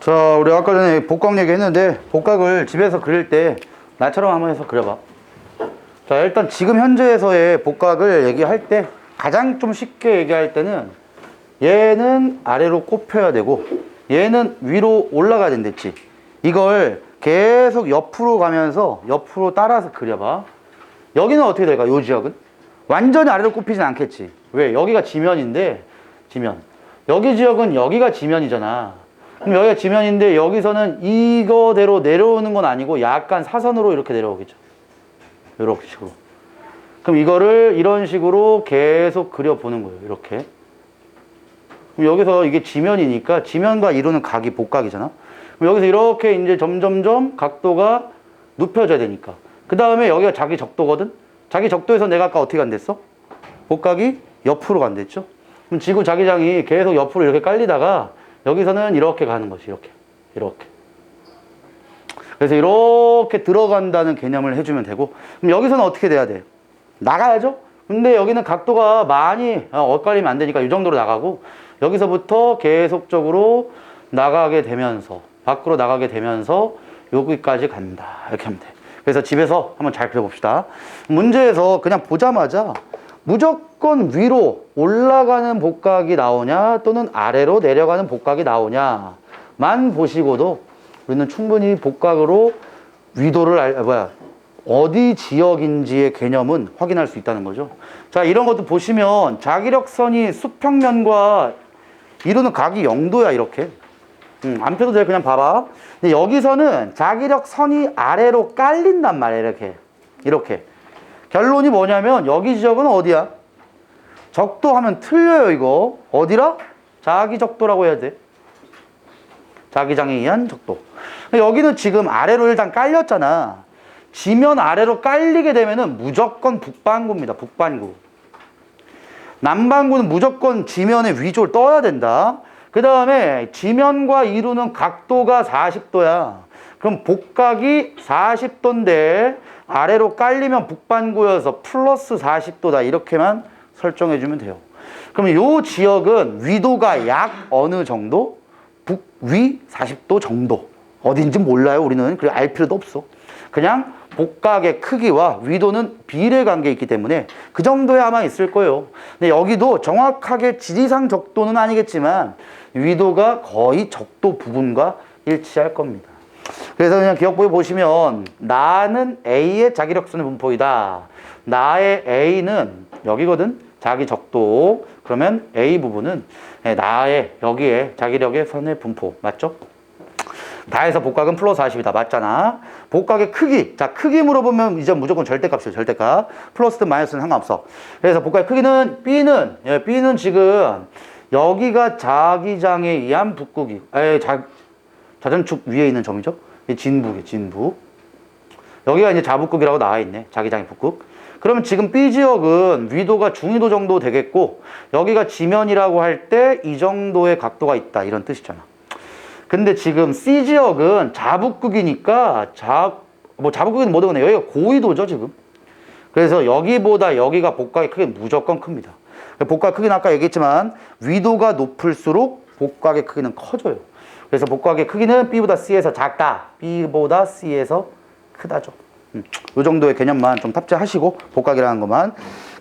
자, 우리 아까 전에 복각 얘기했는데 복각을 집에서 그릴 때 나처럼 한번 해서 그려봐. 자, 일단 지금 현재에서의 복각을 얘기할 때 가장 좀 쉽게 얘기할 때는 얘는 아래로 꼽혀야 되고 얘는 위로 올라가야 된댔지. 이걸 계속 옆으로 가면서 옆으로 따라서 그려봐. 여기는 어떻게 될까? 요 지역은 완전히 아래로 꼽히진 않겠지. 왜? 여기가 지면인데, 지면. 여기 지역은 여기가 지면이잖아. 그럼 여기가 지면인데 여기서는 이거대로 내려오는 건 아니고 약간 사선으로 이렇게 내려오겠죠. 이렇게 식으로. 그럼 이거를 이런 식으로 계속 그려보는 거예요. 이렇게. 그럼 여기서 이게 지면이니까 지면과 이루는 각이 복각이잖아. 그럼 여기서 이렇게 이제 점점점 각도가 눕혀져야 되니까. 그 다음에 여기가 자기 적도거든? 자기 적도에서 내가 아까 어떻게 간댔어? 복각이 옆으로 간댔죠? 그럼 지구 자기장이 계속 옆으로 이렇게 깔리다가 여기서는 이렇게 가는 것이 이렇게. 그래서 이렇게 들어간다는 개념을 해주면 되고, 그럼 여기서는 어떻게 돼야 돼? 나가야죠? 근데 여기는 각도가 많이 엇갈리면 안 되니까 이 정도로 나가고, 여기서부터 계속적으로 나가게 되면서, 밖으로 나가게 되면서 여기까지 간다. 이렇게 하면 돼. 그래서 집에서 한번 잘 그려봅시다. 문제에서 그냥 보자마자 무조건 위로 올라가는 복각이 나오냐 또는 아래로 내려가는 복각이 나오냐만 보시고도 우리는 충분히 복각으로 위도를 어디 지역인지의 개념은 확인할 수 있다는 거죠. 자, 이런 것도 보시면 자기력선이 수평면과 이루는 각이 0도야 이렇게. 안 펴도 돼. 그냥 봐봐. 근데 여기서는 자기력선이 아래로 깔린단 말이야. 이렇게. 결론이 뭐냐면 여기 지역은 어디야? 적도 하면 틀려요 이거. 어디라? 자기적도라고 해야 돼. 자기장에 의한 적도. 여기는 지금 아래로 일단 깔렸잖아. 지면 아래로 깔리게 되면은 무조건 북반구입니다. 북반구. 남반구는 무조건 지면에 위쪽을 떠야 된다. 그 다음에 지면과 이루는 각도가 40도야. 그럼 복각이 40도인데 아래로 깔리면 북반구여서 플러스 40도다. 이렇게만 설정해주면 돼요. 그러면 이 지역은 위도가 약 어느 정도? 북위 40도 정도. 어딘지 몰라요 우리는. 그래 알 필요도 없어. 그냥 복각의 크기와 위도는 비례관계에 있기 때문에 그 정도에 아마 있을 거예요. 근데 여기도 정확하게 지리상 적도는 아니겠지만 위도가 거의 적도 부분과 일치할 겁니다. 그래서 그냥 기억부에 보시면 나는 A의 자기력선의 분포이다. 나의 A는 여기거든. 자기 적도. 그러면 A 부분은 나의 여기에 자기력의 선의 분포. 맞죠? 다 해서 복각은 플러스 40이다. 맞잖아. 복각의 크기. 자, 크기 물어보면 이제 무조건 절대값이에요. 절대값. 플러스든 마이너스는 상관없어. 그래서 복각의 크기는 B는 지금 여기가 자기장에 의한 북극이 자전축 위에 있는 점이죠. 진북이에요. 진북. 여기가 이제 자북극이라고 나와 있네. 자기장의 북극. 그러면 지금 B 지역은 위도가 중위도 정도 되겠고 여기가 지면이라고 할 때 이 정도의 각도가 있다. 이런 뜻이잖아. 근데 지금 C 지역은 자북극이니까 자북극은 뭐 되겠네. 여기가 고위도죠 지금. 그래서 여기보다 여기가 복각의 크기는 무조건 큽니다. 복각 크기는 아까 얘기했지만 위도가 높을수록 복각의 크기는 커져요. 그래서 복각의 크기는 B보다 C에서 작다. B보다 C에서 크다죠. 이 정도의 개념만 좀 탑재하시고 복각이라는 것만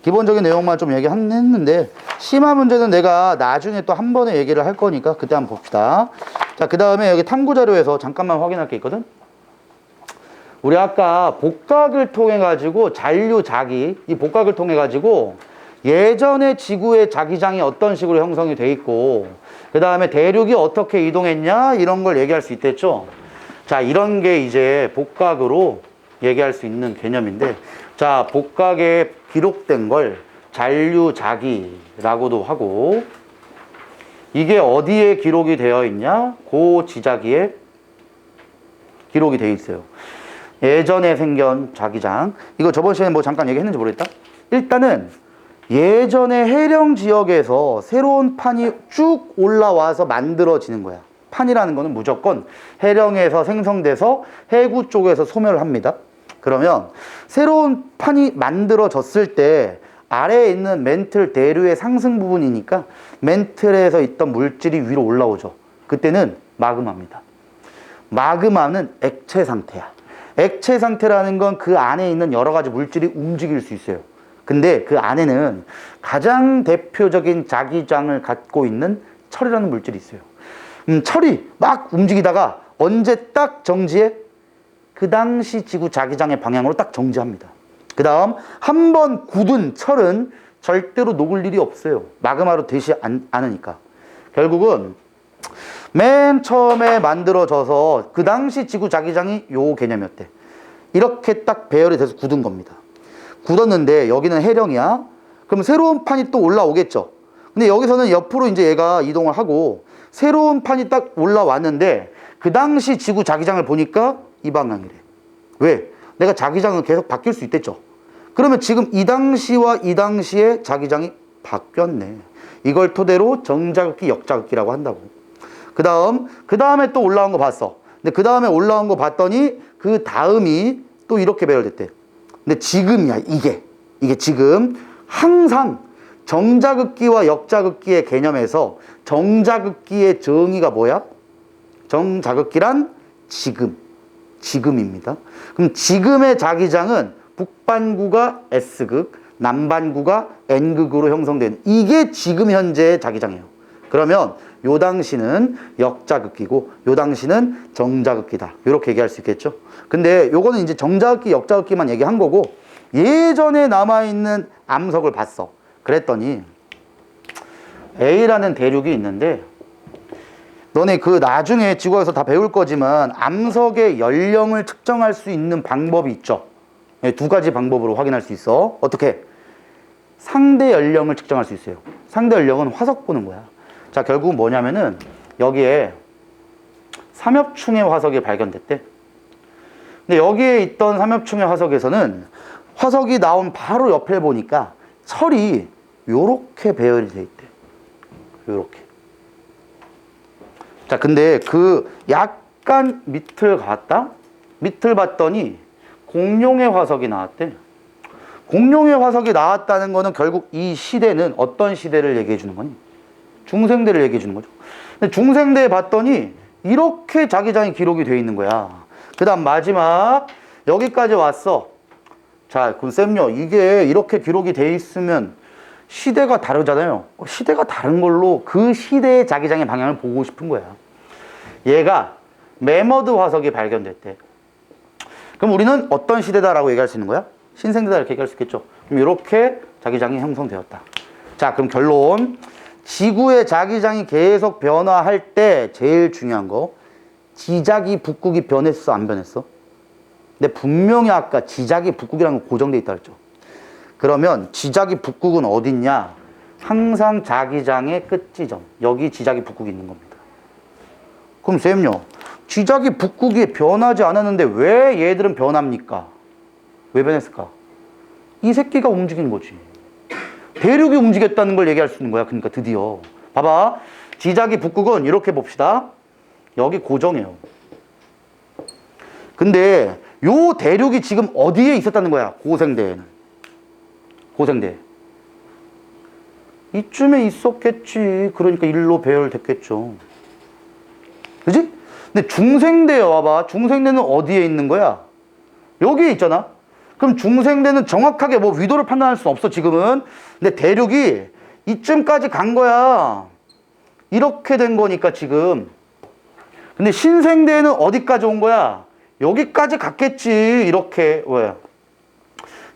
기본적인 내용만 좀 얘기했는데 심화 문제는 내가 나중에 또 한 번에 얘기를 할 거니까 그때 한번 봅시다. 자, 그 다음에 여기 탐구 자료에서 잠깐만 확인할 게 있거든. 우리 아까 복각을 통해 가지고 잔류 자기 이 복각을 통해 가지고 예전에 지구의 자기장이 어떤 식으로 형성이 돼 있고 그 다음에 대륙이 어떻게 이동했냐 이런 걸 얘기할 수 있댔죠. 자, 이런 게 이제 복각으로 얘기할 수 있는 개념인데, 자, 복각에 기록된 걸 잔류자기라고도 하고, 이게 어디에 기록이 되어 있냐? 고 지자기에 기록이 되어 있어요. 예전에 생긴 자기장. 이거 저번 시간에 뭐 잠깐 얘기했는지 모르겠다. 일단은 예전에 해령 지역에서 새로운 판이 쭉 올라와서 만들어지는 거야. 판이라는 거는 무조건 해령에서 생성돼서 해구 쪽에서 소멸을 합니다. 그러면 새로운 판이 만들어졌을 때 아래에 있는 멘틀 대류의 상승 부분이니까 멘틀에서 있던 물질이 위로 올라오죠. 그때는 마그마입니다. 마그마는 액체 상태야. 액체 상태라는 건 그 안에 있는 여러 가지 물질이 움직일 수 있어요. 근데 그 안에는 가장 대표적인 자기장을 갖고 있는 철이라는 물질이 있어요. 철이 막 움직이다가 언제 딱 정지해? 그 당시 지구 자기장의 방향으로 딱 정지합니다. 그 다음 한 번 굳은 철은 절대로 녹을 일이 없어요. 마그마로 되지 않으니까. 결국은 맨 처음에 만들어져서 그 당시 지구 자기장이 요 개념이었대. 이렇게 딱 배열이 돼서 굳은 겁니다. 굳었는데 여기는 해령이야. 그럼 새로운 판이 또 올라오겠죠. 근데 여기서는 옆으로 이제 얘가 이동을 하고 새로운 판이 딱 올라왔는데 그 당시 지구 자기장을 보니까 이 방향이래. 왜? 내가 자기장은 계속 바뀔 수 있댔죠. 그러면 지금 이 당시와 이 당시의 자기장이 바뀌었네. 이걸 토대로 정자극기, 역자극기라고 한다고. 그 다음에 또 올라온 거 봤어. 근데 그 다음에 올라온 거 봤더니 그 다음이 또 이렇게 배열됐대. 근데 지금이야, 이게 지금 항상 정자극기와 역자극기의 개념에서 정자극기의 정의가 뭐야? 정자극기란 지금입니다. 그럼 지금의 자기장은 북반구가 S극, 남반구가 N극으로 형성된 이게 지금 현재의 자기장이에요. 그러면 요 당시는 역자극기고 요 당시는 정자극기다. 이렇게 얘기할 수 있겠죠. 근데 요거는 이제 정자극기, 역자극기만 얘기한 거고 예전에 남아있는 암석을 봤어. 그랬더니 A라는 대륙이 있는데 너네 그 나중에 지구에서 다 배울 거지만 암석의 연령을 측정할 수 있는 방법이 있죠. 두 가지 방법으로 확인할 수 있어. 어떻게? 상대 연령을 측정할 수 있어요. 상대 연령은 화석 보는 거야. 자, 결국은 뭐냐면은 여기에 삼엽충의 화석이 발견됐대. 근데 여기에 있던 삼엽충의 화석에서는 화석이 나온 바로 옆에 보니까 철이 요렇게 배열이 돼 있대. 요렇게. 자, 근데 그 약간 밑을 갔다? 밑을 봤더니 공룡의 화석이 나왔대. 공룡의 화석이 나왔다는 거는 결국 이 시대는 어떤 시대를 얘기해 주는 거니? 중생대를 얘기해 주는 거죠. 근데 중생대에 봤더니 이렇게 자기장이 기록이 되어 있는 거야. 그 다음 마지막 여기까지 왔어. 자, 그럼 쌤요, 이게 이렇게 기록이 돼 있으면 시대가 다르잖아요. 시대가 다른 걸로 그 시대의 자기장의 방향을 보고 싶은 거야. 얘가 매머드 화석이 발견됐대. 그럼 우리는 어떤 시대다라고 얘기할 수 있는 거야? 신생대다 이렇게 얘기할 수 있겠죠. 그럼 이렇게 자기장이 형성되었다. 자, 그럼 결론. 지구의 자기장이 계속 변화할 때 제일 중요한 거, 지작이 북극이 변했어, 안 변했어? 근데 분명히 아까 지작이 북극이라는 건 고정돼 있다 그랬죠. 그러면 지작이 북극은 어딨냐? 항상 자기장의 끝지점, 여기 지작이 북극이 있는 겁니다. 그럼 쌤요, 지작이 북극이 변하지 않았는데 왜 얘들은 변합니까? 왜 변했을까? 이 새끼가 움직이는 거지. 대륙이 움직였다는 걸 얘기할 수 있는 거야. 그러니까 드디어 봐봐, 지작이 북극은 이렇게 봅시다. 여기 고정이에요. 근데 요 대륙이 지금 어디에 있었다는 거야? 고생대에는. 고생대 이쯤에 있었겠지. 그러니까 일로 배열됐겠죠. 그지? 근데 중생대에 와봐. 중생대는 어디에 있는 거야? 여기에 있잖아. 그럼 중생대는 정확하게 뭐 위도를 판단할 수 없어 지금은. 근데 대륙이 이쯤까지 간 거야. 이렇게 된 거니까 지금. 근데 신생대에는 어디까지 온 거야? 여기까지 갔겠지. 이렇게. 왜?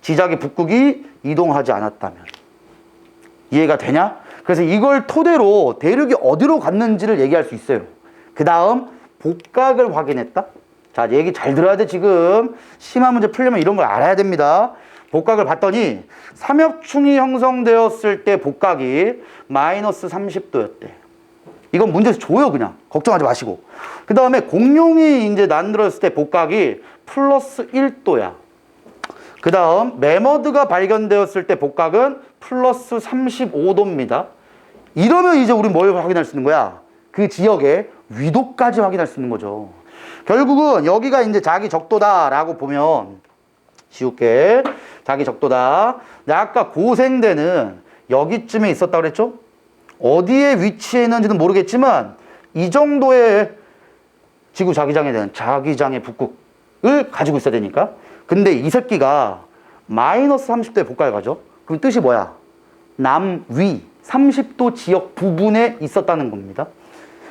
지작이 북극이 이동하지 않았다면. 이해가 되냐? 그래서 이걸 토대로 대륙이 어디로 갔는지를 얘기할 수 있어요. 그 다음 복각을 확인했다. 자, 얘기 잘 들어야 돼. 지금 심화 문제 풀려면 이런 걸 알아야 됩니다. 복각을 봤더니 삼엽충이 형성되었을 때 복각이 마이너스 30도였대. 이건 문제에서 줘요. 그냥 걱정하지 마시고. 그 다음에 공룡이 이제 만들었을 때 복각이 플러스 1도야. 그 다음 매머드가 발견되었을 때 복각은 플러스 35도입니다. 이러면 이제 우리 뭘 확인할 수 있는 거야? 그 지역의 위도까지 확인할 수 있는 거죠. 결국은 여기가 이제 자기 적도다라고 보면 쉬울게 자기 적도다. 아까 고생대는 여기쯤에 있었다고 그랬죠? 어디에 위치해 있는지는 모르겠지만 이 정도의 지구 자기장에 대한 자기장의 북극을 가지고 있어야 되니까. 근데 이 새끼가 마이너스 30도에 복각을 가죠. 그럼 뜻이 뭐야? 남위 30도 지역 부분에 있었다는 겁니다.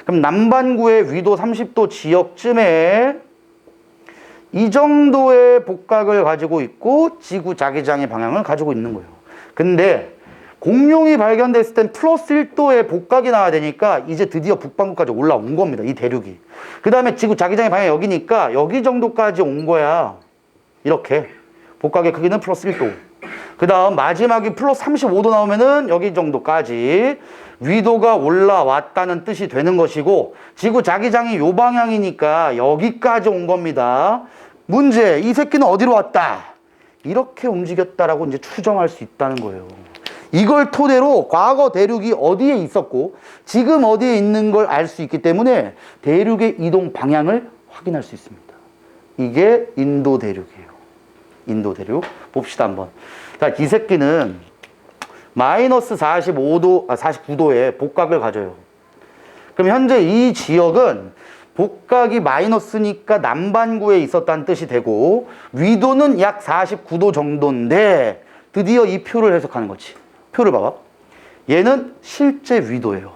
그럼 남반구의 위도 30도 지역쯤에 이 정도의 복각을 가지고 있고 지구 자기장의 방향을 가지고 있는 거예요. 근데 공룡이 발견됐을 땐 플러스 1도의 복각이 나와야 되니까 이제 드디어 북반구까지 올라온 겁니다. 이 대륙이. 그 다음에 지구 자기장의 방향이 여기니까 여기 정도까지 온 거야. 이렇게. 복각의 크기는 플러스 1도. 그 다음 마지막이 플러스 35도 나오면은 여기 정도까지 위도가 올라왔다는 뜻이 되는 것이고, 지구 자기장이 요 방향이니까 여기까지 온 겁니다. 문제, 이 새끼는 어디로 왔다? 이렇게 움직였다라고 이제 추정할 수 있다는 거예요. 이걸 토대로 과거 대륙이 어디에 있었고 지금 어디에 있는 걸 알 수 있기 때문에 대륙의 이동 방향을 확인할 수 있습니다. 이게 인도 대륙이에요. 인도 대륙. 봅시다 한번. 자, 이 새끼는 마이너스 49도에 복각을 가져요. 그럼 현재 이 지역은 복각이 마이너스니까 남반구에 있었다는 뜻이 되고, 위도는 약 49도 정도인데 드디어 이 표를 해석하는 거지. 표를 봐봐. 얘는 실제 위도예요.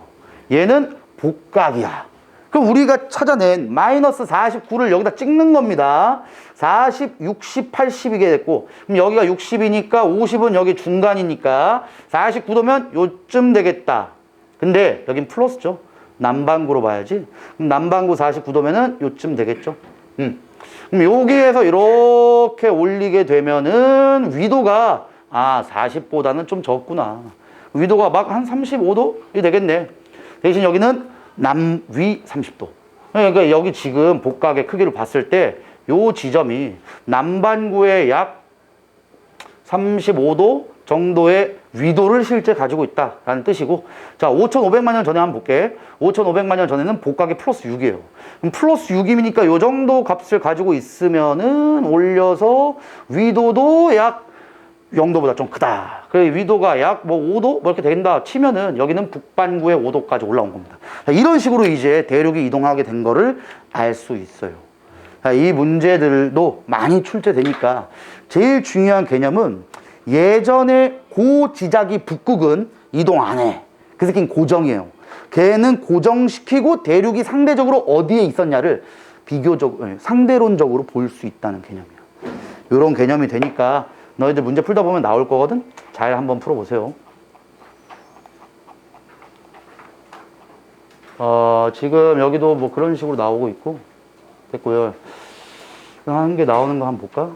얘는 복각이야. 그럼 우리가 찾아낸 마이너스 49를 여기다 찍는 겁니다. 40, 60, 80이게 됐고, 그럼 여기가 60이니까 50은 여기 중간이니까 49도면 요쯤 되겠다. 근데 여긴 플러스죠. 남반구로 봐야지. 그럼 남반구 49도면은 요쯤 되겠죠. 그럼 여기에서 이렇게 올리게 되면은 위도가 40보다는 좀 적구나. 위도가 막 한 35도이 되겠네. 대신 여기는 남위 30도. 그러니까 여기 지금 복각의 크기를 봤을 때 요 지점이 남반구의 약 35도 정도의 위도를 실제 가지고 있다라는 뜻이고, 자, 5,500만 년 전에 한번 볼게. 5,500만 년 전에는 복각이 플러스 6이에요. 그럼 플러스 6이니까 요 정도 값을 가지고 있으면은 올려서 위도도 약 0도보다 좀 크다. 그래, 위도가 약 5도? 이렇게 된다 치면은 여기는 북반구의 5도까지 올라온 겁니다. 자, 이런 식으로 이제 대륙이 이동하게 된 거를 알 수 있어요. 자, 이 문제들도 많이 출제되니까 제일 중요한 개념은 예전에 고지자기 북극은 이동 안 해. 그 새끼는 고정이에요. 걔는 고정시키고 대륙이 상대적으로 어디에 있었냐를 상대론적으로 볼 수 있다는 개념이야. 이런 개념이 되니까 너희들 문제 풀다 보면 나올 거거든? 잘 한번 풀어보세요. 지금 여기도 뭐 그런 식으로 나오고 있고, 됐고요. 한 개 나오는 거 한번 볼까?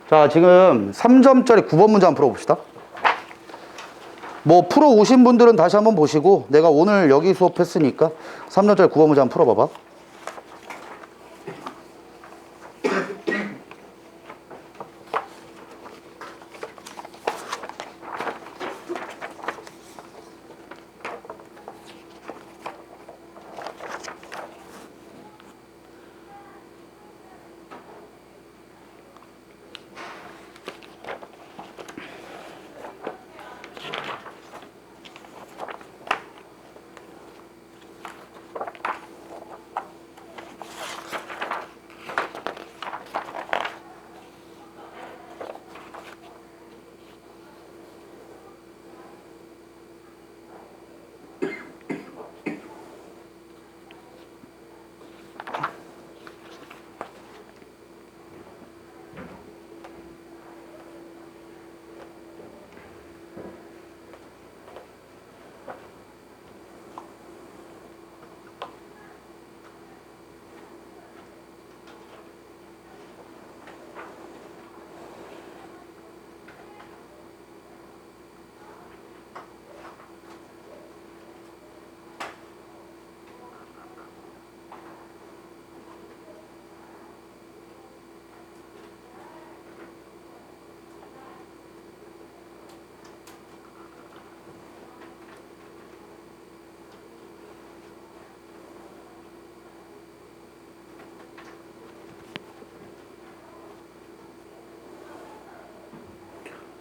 자, 지금 3점짜리 9번 문제 한번 풀어봅시다. 뭐 풀어 오신 분들은 다시 한번 보시고, 내가 오늘 여기 수업했으니까 3점짜리 9번 문제 한번 풀어봐봐.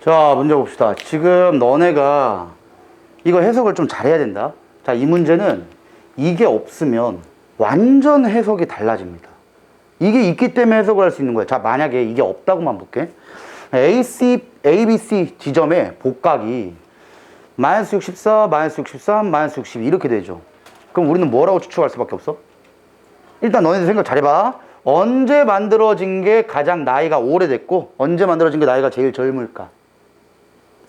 자, 문제 봅시다. 지금 너네가 이거 해석을 좀 잘해야 된다. 자, 이 문제는 이게 없으면 완전 해석이 달라집니다. 이게 있기 때문에 해석을 할 수 있는 거야. 자, 만약에 이게 없다고만 볼게. ABC 지점의 복각이 마이너스 64, 마이너스 63, 마이너스 62 이렇게 되죠. 그럼 우리는 뭐라고 추측할 수밖에 없어? 일단 너네들 생각 잘해봐. 언제 만들어진 게 가장 나이가 오래됐고 언제 만들어진 게 나이가 제일 젊을까?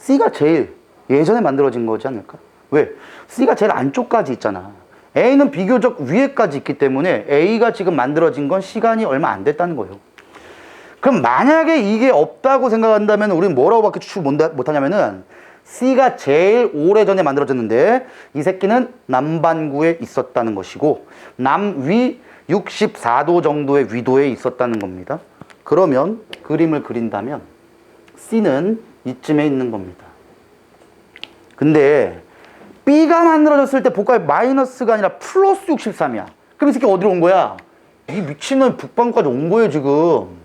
C가 제일 예전에 만들어진 거지 않을까? 왜? C가 제일 안쪽까지 있잖아. A는 비교적 위에까지 있기 때문에 A가 지금 만들어진 건 시간이 얼마 안 됐다는 거예요. 그럼 만약에 이게 없다고 생각한다면 우리는 뭐라고 밖에 추측 못하냐면은 C가 제일 오래전에 만들어졌는데 이 새끼는 남반구에 있었다는 것이고 남위 64도 정도의 위도에 있었다는 겁니다. 그러면 그림을 그린다면 C는 이쯤에 있는 겁니다. 근데 B가 만들어졌을 때 복각이 마이너스가 아니라 플러스 63이야. 그럼 이 새끼 어디로 온 거야? 이 미친놈이 북방까지 온 거예요 지금.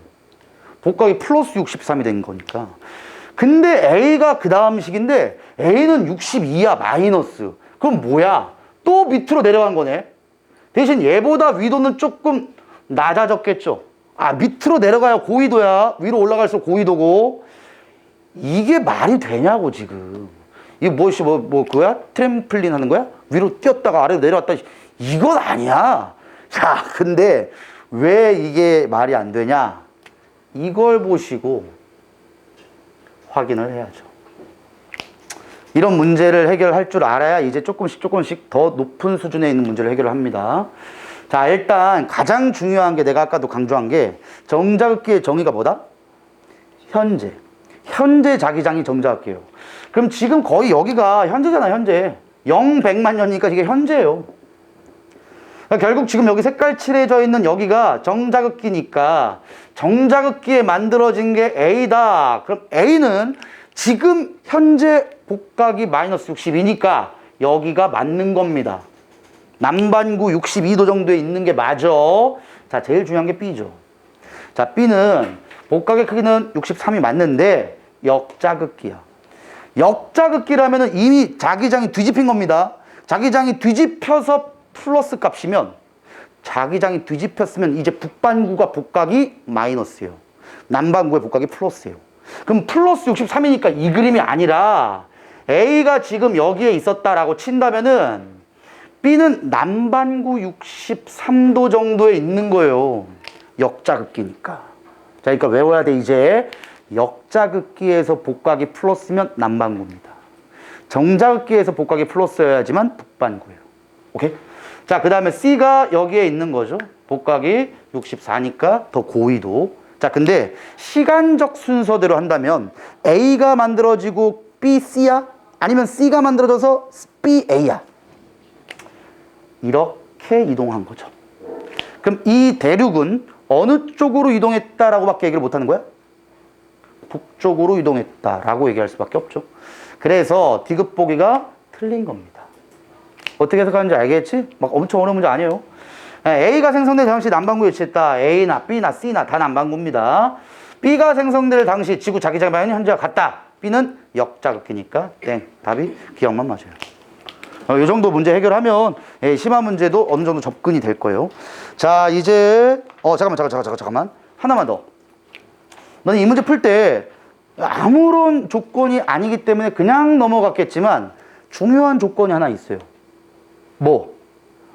복각이 플러스 63이 된 거니까. 근데 A가 그 다음 식인데 A는 62야 마이너스. 그럼 뭐야? 또 밑으로 내려간 거네. 대신 얘보다 위도는 조금 낮아졌겠죠. 아, 밑으로 내려가야 고위도야. 위로 올라갈수록 고위도고. 이게 말이 되냐고 지금. 이게 그거야? 트램플린 하는 거야? 위로 뛰었다가 아래로 내려왔다. 이건 아니야. 자, 근데 왜 이게 말이 안 되냐? 이걸 보시고 확인을 해야죠. 이런 문제를 해결할 줄 알아야 이제 조금씩 더 높은 수준에 있는 문제를 해결을 합니다. 자, 일단 가장 중요한 게 내가 아까도 강조한 게 정자극기의 정의가 뭐다? 현재. 현재 자기장이 정자극기예요. 그럼 지금 거의 여기가 현재잖아, 현재. 0, 100만 년이니까 이게 현재예요. 그러니까 결국 지금 여기 색깔 칠해져 있는 여기가 정자극기니까 정자극기에 만들어진 게 A다. 그럼 A는 지금 현재 복각이 마이너스 62니까 여기가 맞는 겁니다. 남반구 62도 정도에 있는 게 맞아. 자, 제일 중요한 게 B죠. 자, B는 복각의 크기는 63이 맞는데 역자극기야. 역자극기라면 이미 자기장이 뒤집힌 겁니다. 자기장이 뒤집혀서 플러스 값이면 자기장이 뒤집혔으면 이제 북반구가 복각이 마이너스예요. 남반구의 복각이 플러스예요. 그럼 플러스 63이니까 이 그림이 아니라 A가 지금 여기에 있었다라고 친다면은 B는 남반구 63도 정도에 있는 거예요. 역자극기니까. 자, 그러니까 외워야 돼. 이제 역자극기에서 복각이 플러스면 남반구입니다. 정자극기에서 복각이 플러스여야지만 북반구예요. 오케이? 자, 그 다음에 C가 여기에 있는 거죠. 복각이 64니까 더 고위도. 자, 근데 시간적 순서대로 한다면 A가 만들어지고 B, C야? 아니면 C가 만들어져서 B, A야? 이렇게 이동한 거죠. 그럼 이 대륙은 어느 쪽으로 이동했다라고 밖에 얘기를 못하는 거야? 북쪽으로 이동했다라고 얘기할 수밖에 없죠. 그래서 디귿보기가 틀린 겁니다. 어떻게 해석하는지 알겠지? 막 엄청 어려운 문제 아니에요. A가 생성될 당시 남반구에 위치했다. A나 B나 C나 다 남반구입니다. B가 생성될 당시 지구 자기장 방향이 현재와 같다. B는 역자극기니까 땡. 답이 기억만 맞아요. 이 정도 문제 해결하면 심한 문제도 어느 정도 접근이 될 거예요. 자, 이제 잠깐만. 하나만 더. 너는 이 문제 풀 때 아무런 조건이 아니기 때문에 그냥 넘어갔겠지만 중요한 조건이 하나 있어요. 뭐?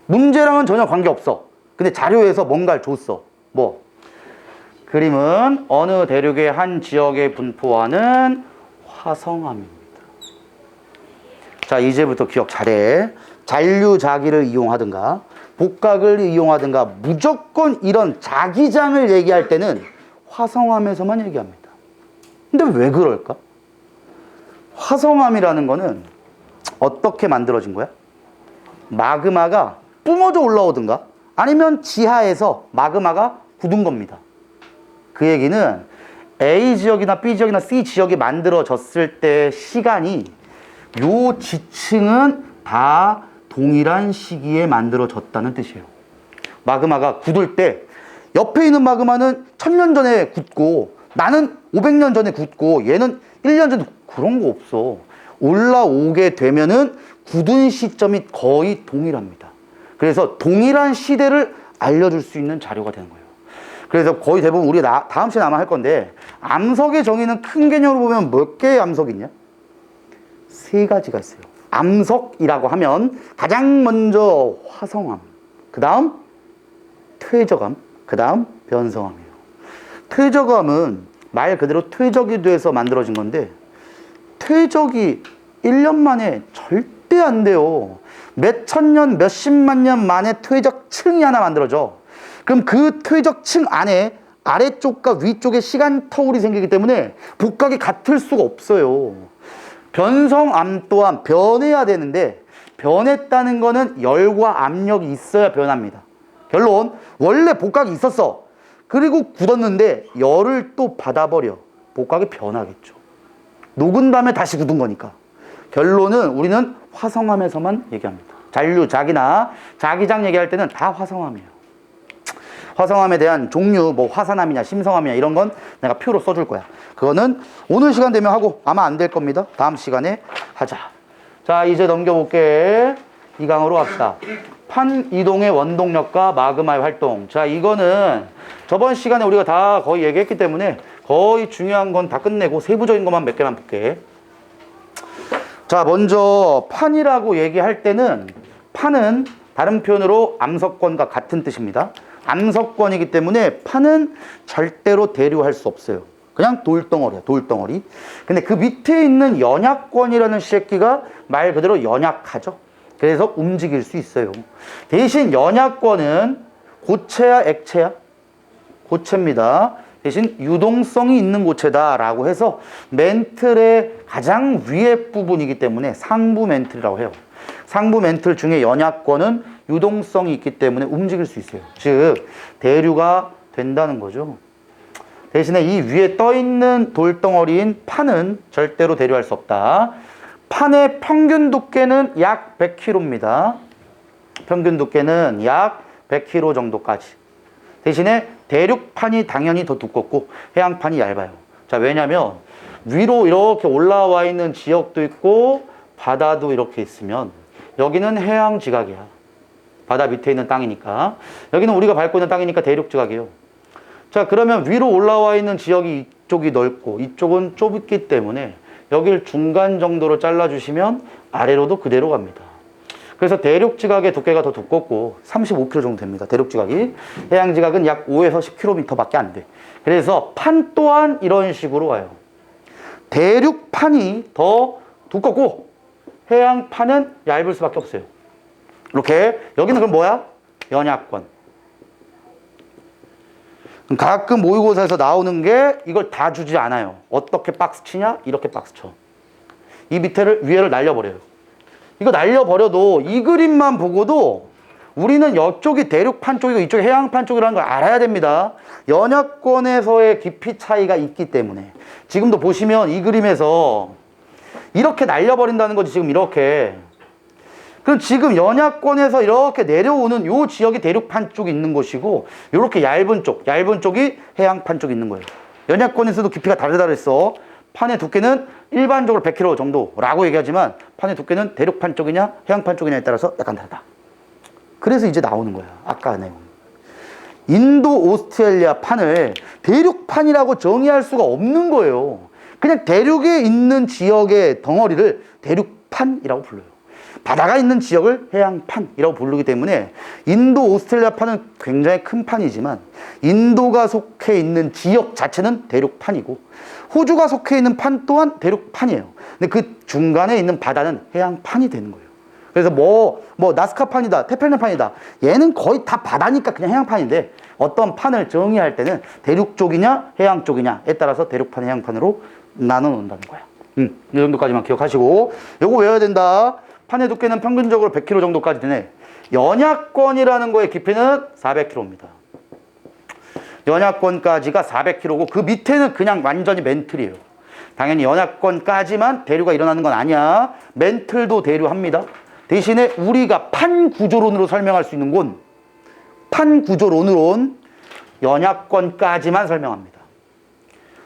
문제랑은 전혀 관계없어. 근데 자료에서 뭔가를 줬어. 뭐? 그림은 어느 대륙의 한 지역에 분포하는 화성암입니다. 자, 이제부터 기억 잘해. 잔류자기를 이용하든가 복각을 이용하든가 무조건 이런 자기장을 얘기할 때는 화성암에서만 얘기합니다. 근데 왜 그럴까? 화성암이라는 거는 어떻게 만들어진 거야? 마그마가 뿜어져 올라오든가 아니면 지하에서 마그마가 굳은 겁니다. 그 얘기는 A 지역이나 B 지역이나 C 지역이 만들어졌을 때 시간이 요 지층은 다 동일한 시기에 만들어졌다는 뜻이에요. 마그마가 굳을 때 옆에 있는 마그마는 1000년 전에 굳고 나는 500년 전에 굳고 얘는 1년 전에 그런 거 없어. 올라오게 되면은 굳은 시점이 거의 동일합니다. 그래서 동일한 시대를 알려줄 수 있는 자료가 되는 거예요. 그래서 거의 대부분 우리가 다음 시간에 아마 할 건데, 암석의 정의는 큰 개념으로 보면 몇 개의 암석이 있냐? 3가지가 있어요. 암석이라고 하면 가장 먼저 화성암, 그 다음 퇴적암, 그 다음 변성암이에요. 퇴적암은 말 그대로 퇴적이 돼서 만들어진 건데, 퇴적이 1년 만에 절대 안 돼요. 몇천 년, 몇십만 년 만에 퇴적층이 하나 만들어져. 그럼 그 퇴적층 안에 아래쪽과 위쪽에 시간 터울이 생기기 때문에 복각이 같을 수가 없어요. 변성암 또한 변해야 되는데, 변했다는 거는 열과 압력이 있어야 변합니다. 결론, 원래 복각이 있었어. 그리고 굳었는데 열을 또 받아버려. 복각이 변하겠죠. 녹은 다음에 다시 굳은 거니까. 결론은 우리는 화성암에서만 얘기합니다. 잔류작이나 자기장 얘기할 때는 다 화성암이에요. 화성암에 대한 종류, 뭐 화산암이냐 심성암이냐 이런 건 내가 표로 써줄 거야. 그거는 오늘 시간 되면 하고 아마 안 될 겁니다. 다음 시간에 하자. 자, 이제 넘겨볼게. 이 강으로 갑시다. 판 이동의 원동력과 마그마의 활동. 자, 이거는 저번 시간에 우리가 다 거의 얘기했기 때문에 거의 중요한 건 다 끝내고 세부적인 것만 몇 개만 볼게. 자, 먼저 판이라고 얘기할 때는, 판은 다른 표현으로 암석권과 같은 뜻입니다. 암석권이기 때문에 판은 절대로 대류할 수 없어요. 그냥 돌덩어리야, 돌덩어리. 근데 그 밑에 있는 연약권이라는 새끼가 말 그대로 연약하죠. 그래서 움직일 수 있어요. 대신 연약권은 고체야, 액체야? 고체입니다. 대신 유동성이 있는 고체다라고 해서 멘틀의 가장 위에 부분이기 때문에 상부 멘틀이라고 해요. 상부 멘틀 중에 연약권은 유동성이 있기 때문에 움직일 수 있어요. 즉 대류가 된다는 거죠. 대신에 이 위에 떠있는 돌덩어리인 판은 절대로 대류할 수 없다. 판의 평균 두께는 약 100kg입니다. 평균 두께는 약 100kg 정도까지. 대신에 대륙판이 당연히 더 두껍고 해양판이 얇아요. 자, 왜냐면 위로 이렇게 올라와 있는 지역도 있고 바다도 이렇게 있으면 여기는 해양 지각이야. 바다 밑에 있는 땅이니까. 여기는 우리가 밟고 있는 땅이니까 대륙 지각이에요. 자, 그러면 위로 올라와 있는 지역이 이쪽이 넓고 이쪽은 좁기 때문에 여길 중간 정도로 잘라주시면 아래로도 그대로 갑니다. 그래서 대륙 지각의 두께가 더 두껍고 35km 정도 됩니다. 대륙 지각이. 해양 지각은 약 5에서 10km밖에 안 돼. 그래서 판 또한 이런 식으로 와요. 대륙판이 더 두껍고 해양판은 얇을 수밖에 없어요. 이렇게. 여기는 그럼 뭐야? 연약권. 가끔 모의고사에서 나오는 게 이걸 다 주지 않아요. 어떻게 박스 치냐? 이렇게 박스 쳐. 이 밑에를 위에를 날려버려요. 이거 날려버려도 이 그림만 보고도 우리는 이쪽이 대륙판 쪽이고 이쪽이 해양판 쪽이라는 걸 알아야 됩니다. 연약권에서의 깊이 차이가 있기 때문에. 지금도 보시면 이 그림에서 이렇게 날려버린다는 거지. 지금 이렇게. 그럼 지금 연약권에서 이렇게 내려오는 요 지역이 대륙판 쪽이 있는 곳이고, 요렇게 얇은 쪽이 해양판 쪽이 있는 거예요. 연약권에서도 깊이가 다르다 그랬어. 판의 두께는 일반적으로 100km 정도라고 얘기하지만 판의 두께는 대륙판 쪽이냐 해양판 쪽이냐에 따라서 약간 다르다. 그래서 이제 나오는 거야. 아까 내용. 인도 오스트레일리아 판을 대륙판이라고 정의할 수가 없는 거예요. 그냥 대륙에 있는 지역의 덩어리를 대륙판이라고 불러요. 바다가 있는 지역을 해양판이라고 부르기 때문에 인도 오스트레일리아 판은 굉장히 큰 판이지만 인도가 속해 있는 지역 자체는 대륙판이고 호주가 속해 있는 판 또한 대륙판이에요. 근데 그 중간에 있는 바다는 해양판이 되는 거예요. 그래서 뭐 나스카판이다, 태평양판이다. 얘는 거의 다 바다니까 그냥 해양판인데 어떤 판을 정의할 때는 대륙 쪽이냐 해양 쪽이냐에 따라서 대륙판, 해양판으로 나눠 놓는다는 거야. 이 정도까지만 기억하시고 요거 외워야 된다. 판의 두께는 평균적으로 100km 정도까지 되네. 연약권이라는 거의 깊이는 400km입니다. 연약권까지가 400km고 그 밑에는 그냥 완전히 멘틀이에요. 당연히 연약권까지만 대류가 일어나는 건 아니야. 멘틀도 대류합니다. 대신에 우리가 판 구조론으로 설명할 수 있는 건 판 구조론으론 연약권까지만 설명합니다.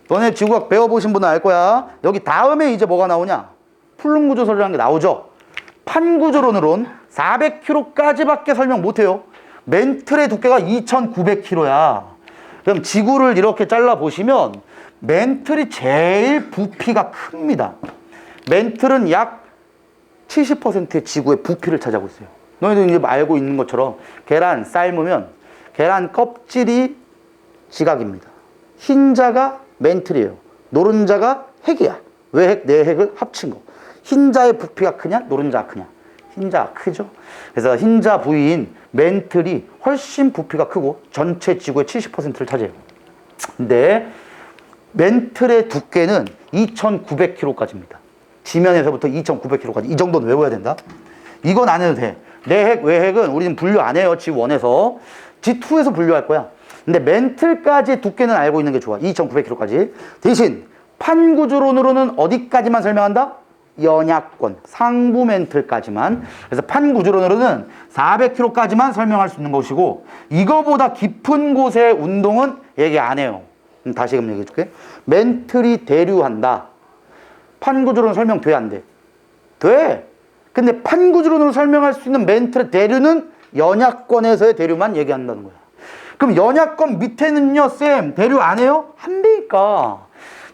너네 지구과학 배워보신 분은 알 거야. 여기 다음에 이제 뭐가 나오냐? 플룸 구조설이라는 게 나오죠. 판 구조론으론 400km까지밖에 설명 못해요. 멘틀의 두께가 2900km야. 그럼 지구를 이렇게 잘라보시면 멘틀이 제일 부피가 큽니다. 멘틀은 약 70%의 지구의 부피를 차지하고 있어요. 너희들 이제 알고 있는 것처럼 계란 삶으면 계란 껍질이 지각입니다. 흰자가 멘틀이에요. 노른자가 핵이야. 왜 핵? 네 핵을 합친 거. 흰자의 부피가 크냐? 노른자가 크냐? 흰자가 크죠. 그래서 흰자 부위인 멘틀이 훨씬 부피가 크고 전체 지구의 70%를 차지해요. 근데 멘틀의 두께는 2900km까지입니다. 지면에서부터 2900km까지. 이 정도는 외워야 된다. 이건 안 해도 돼. 내핵, 외핵은 우리는 분류 안 해요. G1에서. G2에서 분류할 거야. 근데 멘틀까지 두께는 알고 있는 게 좋아. 2900km까지. 대신 판구조론으로는 어디까지만 설명한다? 연약권, 상부 멘틀까지만. 그래서 판구조론으로는 400km까지만 설명할 수 있는 것이고 이거보다 깊은 곳의 운동은 얘기 안 해요. 다시금 얘기해 줄게. 멘틀이 대류한다. 판구조론 설명 돼, 안 돼? 돼. 근데 판구조론으로 설명할 수 있는 멘틀의 대류는 연약권에서의 대류만 얘기한다는 거야. 그럼 연약권 밑에는요, 쌤, 대류 안 해요? 한다니까.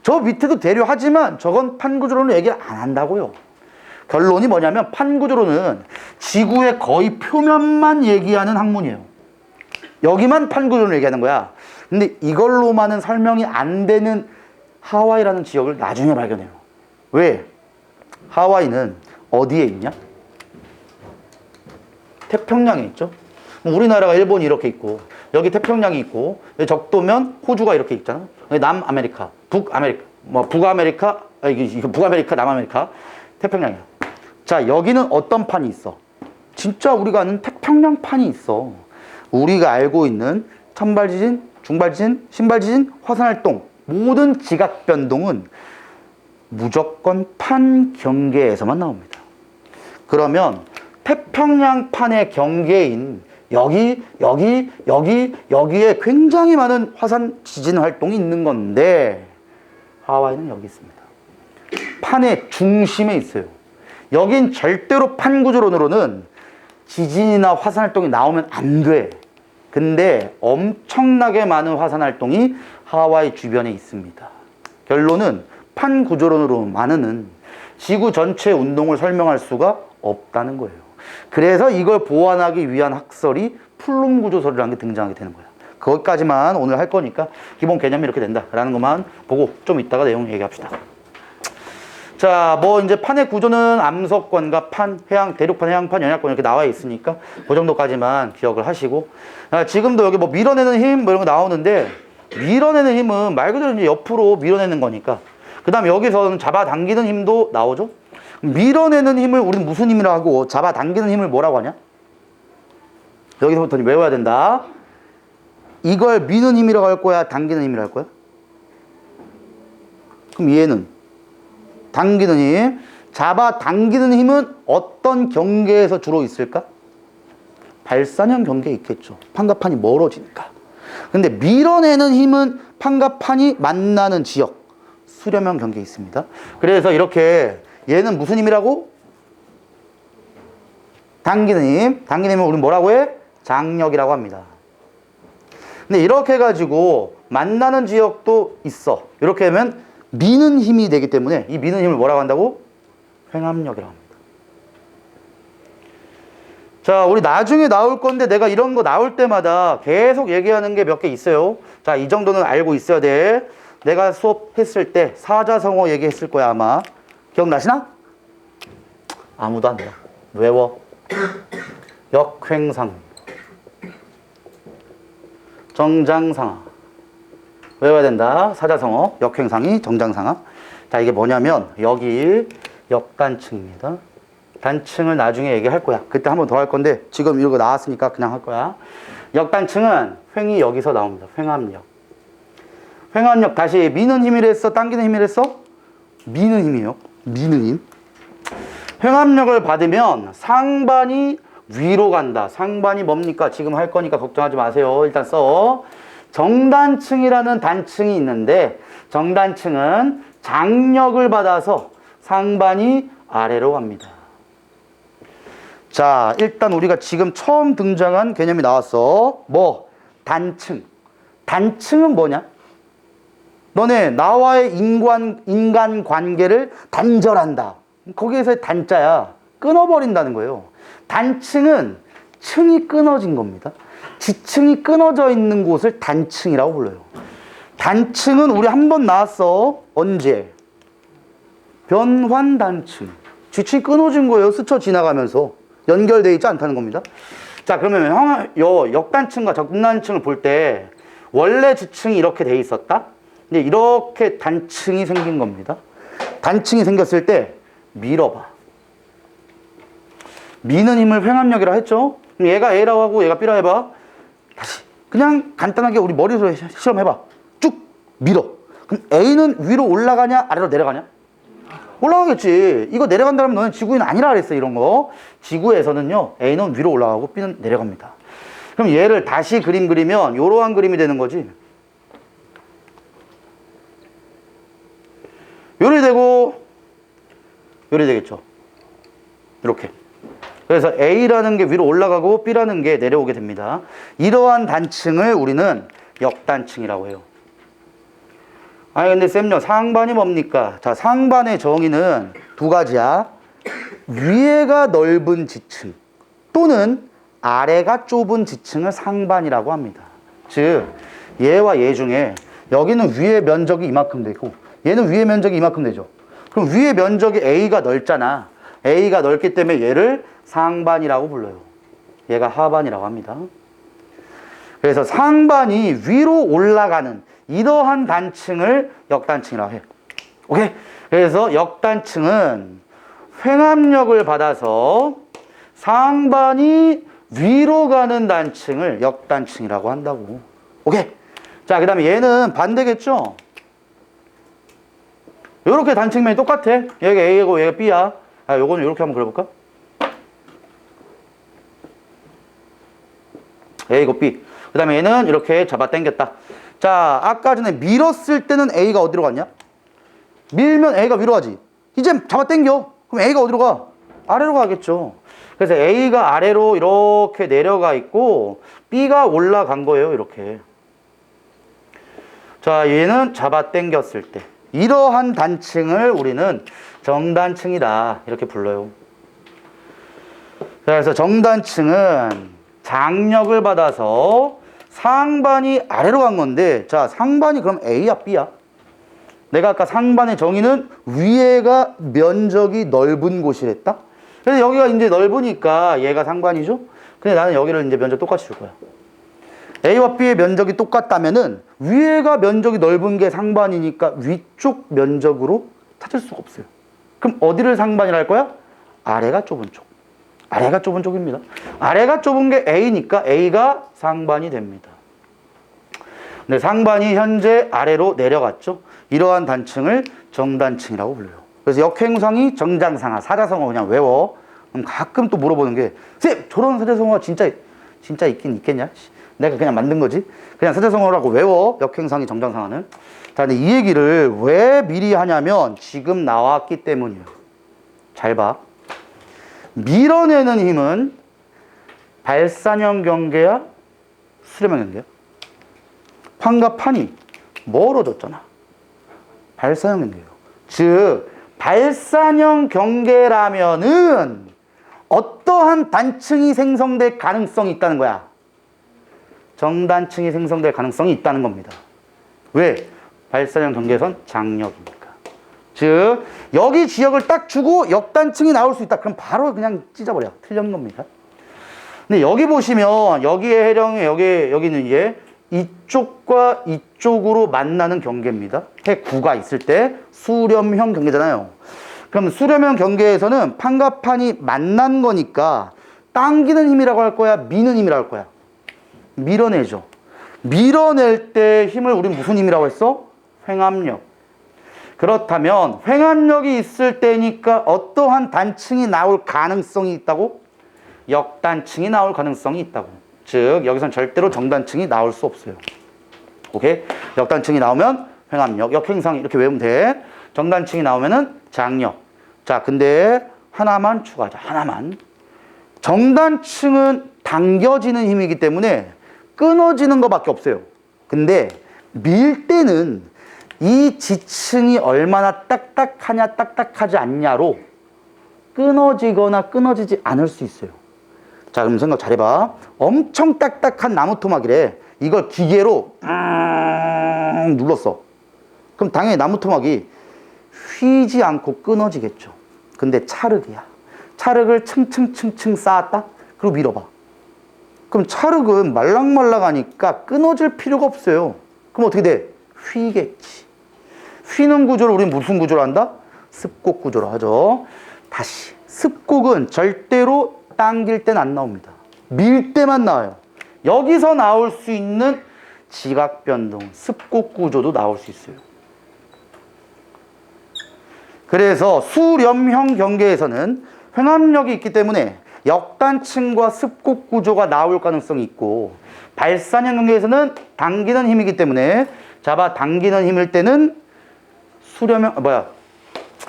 저 밑에도 대류하지만 저건 판구조론으로 얘기 안 한다고요. 결론이 뭐냐면 판구조론은 지구의 거의 표면만 얘기하는 학문이에요. 여기만 판구조론을 얘기하는 거야. 근데 이걸로만은 설명이 안 되는 하와이라는 지역을 나중에 발견해요. 왜? 하와이는 어디에 있냐? 태평양에 있죠. 우리나라가 일본이 이렇게 있고 여기 태평양이 있고 적도면 호주가 이렇게 있잖아. 남아메리카, 북아메리카, 북아메리카, 이거 북아메리카, 남아메리카, 태평양이야. 자, 여기는 어떤 판이 있어? 진짜 우리가 아는 태평양 판이 있어. 우리가 알고 있는 천발지진, 중발지진, 신발지진, 화산활동 모든 지각 변동은 무조건 판 경계에서만 나옵니다. 그러면 태평양판의 경계인 여기에 굉장히 많은 화산 지진 활동이 있는 건데 하와이는 여기 있습니다. 판의 중심에 있어요. 여긴 절대로 판 구조론으로는 지진이나 화산 활동이 나오면 안 돼. 근데 엄청나게 많은 화산 활동이 하와이 주변에 있습니다. 결론은 판 구조론으로만은 지구 전체 운동을 설명할 수가 없다는 거예요. 그래서 이걸 보완하기 위한 학설이 플룸 구조설이라는 게 등장하게 되는 거야. 그것까지만 오늘 할 거니까 기본 개념이 이렇게 된다라는 것만 보고 좀 이따가 내용 얘기합시다. 자, 뭐 이제 판의 구조는 암석권과 판, 해양, 대륙판, 해양판, 연약권 이렇게 나와 있으니까 그 정도까지만 기억을 하시고 지금도 여기 뭐 밀어내는 힘 뭐 이런 거 나오는데 밀어내는 힘은 말 그대로 이제 옆으로 밀어내는 거니까 그 다음에 여기서는 잡아당기는 힘도 나오죠. 밀어내는 힘을 우리는 무슨 힘이라고 하고 잡아당기는 힘을 뭐라고 하냐? 여기서부터 외워야 된다. 이걸 미는 힘이라고 할 거야? 당기는 힘이라고 할 거야? 그럼 얘는 당기는 힘. 잡아당기는 힘은 어떤 경계에서 주로 있을까? 발산형 경계에 있겠죠. 판과 판이 멀어지니까. 근데 밀어내는 힘은 판과 판이 만나는 지역, 수렴형 경계에 있습니다. 그래서 이렇게 얘는 무슨 힘이라고? 당기는 힘. 당기는 힘을 우리는 뭐라고 해? 장력이라고 합니다. 근데 이렇게 해가지고 만나는 지역도 있어. 이렇게 하면 미는 힘이 되기 때문에 이 미는 힘을 뭐라고 한다고? 횡압력이라고 합니다. 자, 우리 나중에 나올 건데 내가 이런 거 나올 때마다 계속 얘기하는 게 몇 개 있어요. 자, 이 정도는 알고 있어야 돼. 내가 수업했을 때 사자성어 얘기했을 거야 아마. 기억나시나? 아무도 안 돼요. 외워. 역횡상, 정장상하. 외워야 된다. 사자성어, 역횡상이, 정장상하. 자, 이게 뭐냐면 여기 역단층입니다. 단층을 나중에 얘기할 거야. 그때 한 번 더 할 건데 지금 이거 나왔으니까 그냥 할 거야. 역단층은 횡이 여기서 나옵니다. 횡압력. 횡압력 다시 미는 힘이랬어? 당기는 힘이랬어? 미는 힘이에요. 미는 힘. 횡압력을 받으면 상반이 위로 간다. 상반이 뭡니까? 지금 할 거니까 걱정하지 마세요. 일단 써. 정단층이라는 단층이 있는데 정단층은 장력을 받아서 상반이 아래로 갑니다. 자, 일단 우리가 지금 처음 등장한 개념이 나왔어. 뭐? 단층. 단층은 뭐냐? 너네 나와의 인간 관계를 단절한다. 거기에서의 단자야. 끊어버린다는 거예요. 단층은 층이 끊어진 겁니다. 지층이 끊어져 있는 곳을 단층이라고 불러요. 단층은 우리 한 번 나왔어. 언제? 변환단층. 지층이 끊어진 거예요. 스쳐 지나가면서. 연결되어 있지 않다는 겁니다. 자, 그러면 역단층과 정단층을 볼 때 원래 지층이 이렇게 돼 있었다? 근데 이렇게 단층이 생긴 겁니다. 단층이 생겼을 때 밀어봐. 미는 힘을 횡압력이라 했죠? 그럼 얘가 A라고 하고 얘가 B라 해봐. 다시 그냥 간단하게 우리 머릿속에 실험해봐. 쭉 밀어. 그럼 A는 위로 올라가냐 아래로 내려가냐? 올라가겠지. 이거 내려간다면 너는 지구인 아니라 그랬어. 이런 거. 지구에서는요, A는 위로 올라가고 B는 내려갑니다. 그럼 얘를 다시 그림 그리면 이러한 그림이 되는 거지. 요리 되고 요리 되겠죠. 이렇게. 그래서 A라는 게 위로 올라가고 B라는 게 내려오게 됩니다. 이러한 단층을 우리는 역단층이라고 해요. 아니 근데 쌤요, 상반이 뭡니까? 자, 상반의 정의는 두 가지야. 위에가 넓은 지층 또는 아래가 좁은 지층을 상반이라고 합니다. 즉 얘와 얘 중에 여기는 위의 면적이 이만큼 되고 얘는 위의 면적이 이만큼 되죠. 그럼 위의 면적이 A가 넓잖아. A가 넓기 때문에 얘를 상반이라고 불러요. 얘가 하반이라고 합니다. 그래서 상반이 위로 올라가는 이러한 단층을 역단층이라고 해. 오케이? 그래서 역단층은 횡압력을 받아서 상반이 위로 가는 단층을 역단층이라고 한다고. 오케이? 자, 그 다음에 얘는 반대겠죠? 요렇게 단층면이 똑같아. 얘가 A고 얘가 B야. 아, 요거는 요렇게 한번 그려볼까? A고 B. 그 다음에 얘는 이렇게 잡아 당겼다. 자, 아까 전에 밀었을 때는 A가 어디로 갔냐? 밀면 A가 위로 가지. 이제 잡아 당겨. 그럼 A가 어디로 가? 아래로 가겠죠. 그래서 A가 아래로 이렇게 내려가 있고 B가 올라간 거예요. 이렇게. 자, 얘는 잡아 당겼을 때 이러한 단층을 우리는 정단층이다 이렇게 불러요. 그래서 정단층은 장력을 받아서 상반이 아래로 간 건데, 자, 상반이 그럼 A야 B야? 내가 아까 상반의 정의는 위에가 면적이 넓은 곳이랬다? 그래서 여기가 이제 넓으니까 얘가 상반이죠? 근데 나는 여기를 이제 면적 똑같이 줄 거야. A와 B의 면적이 똑같다면은 위에가 면적이 넓은 게 상반이니까 위쪽 면적으로 찾을 수가 없어요. 그럼 어디를 상반이라 할 거야? 아래가 좁은 쪽. 아래가 좁은 쪽입니다. 아래가 좁은 게 A니까 A가 상반이 됩니다. 근데 상반이 현재 아래로 내려갔죠. 이러한 단층을 정단층이라고 불러요. 그래서 역행성이 정장상하, 사자성어 그냥 외워. 그럼 가끔 또 물어보는 게, 쌤, 저런 사자성어가 진짜 있긴 있겠냐? 내가 그냥 만든 거지. 그냥 사자성어라고 외워. 역행성이 정장상하는. 자, 근데 이 얘기를 왜 미리 하냐면 지금 나왔기 때문이에요. 잘 봐. 밀어내는 힘은 발산형 경계야? 수렴형 경계야? 판과 판이 멀어졌잖아. 발산형 경계예요. 즉 발산형 경계라면은 어떠한 단층이 생성될 가능성이 있다는 거야. 정단층이 생성될 가능성이 있다는 겁니다. 왜? 발산형 경계선 장력이니까. 즉 여기 지역을 딱 주고 역단층이 나올 수 있다. 그럼 바로 그냥 찢어버려. 틀린 겁니다. 근데 여기 보시면 여기에 해령에 여기는 얘 이쪽과 이쪽으로 만나는 경계입니다. 해구가 있을 때 수렴형 경계잖아요. 그럼 수렴형 경계에서는 판과 판이 만난 거니까 당기는 힘이라고 할 거야? 미는 힘이라고 할 거야? 밀어내죠. 밀어낼 때 힘을 우린 무슨 힘이라고 했어? 횡압력. 그렇다면 횡압력이 있을 때니까 어떠한 단층이 나올 가능성이 있다고? 역단층이 나올 가능성이 있다고. 즉 여기선 절대로 정단층이 나올 수 없어요. 오케이? 역단층이 나오면 횡압력, 역행상 이렇게 외우면 돼. 정단층이 나오면은 장력. 자, 근데 하나만 추가하자. 하나만. 정단층은 당겨지는 힘이기 때문에 끊어지는 것밖에 없어요. 근데 밀 때는 이 지층이 얼마나 딱딱하냐 딱딱하지 않냐로 끊어지거나 끊어지지 않을 수 있어요. 자, 그럼 생각 잘해봐. 엄청 딱딱한 나무 토막이래. 이걸 기계로 눌렀어. 그럼 당연히 나무 토막이 휘지 않고 끊어지겠죠. 근데 찰흙이야. 찰흙을 층층층층 쌓았다? 그리고 밀어봐. 그럼 찰흙은 말랑말랑하니까 끊어질 필요가 없어요. 그럼 어떻게 돼? 휘겠지. 휘는 구조를 우리는 무슨 구조로 한다? 습곡 구조로 하죠. 다시. 습곡은 절대로 당길 땐 안 나옵니다. 밀 때만 나와요. 여기서 나올 수 있는 지각 변동, 습곡 구조도 나올 수 있어요. 그래서 수렴형 경계에서는 횡압력이 있기 때문에 역단층과 습곡 구조가 나올 가능성이 있고, 발산형 경계에서는 당기는 힘이기 때문에 잡아 당기는 힘일 때는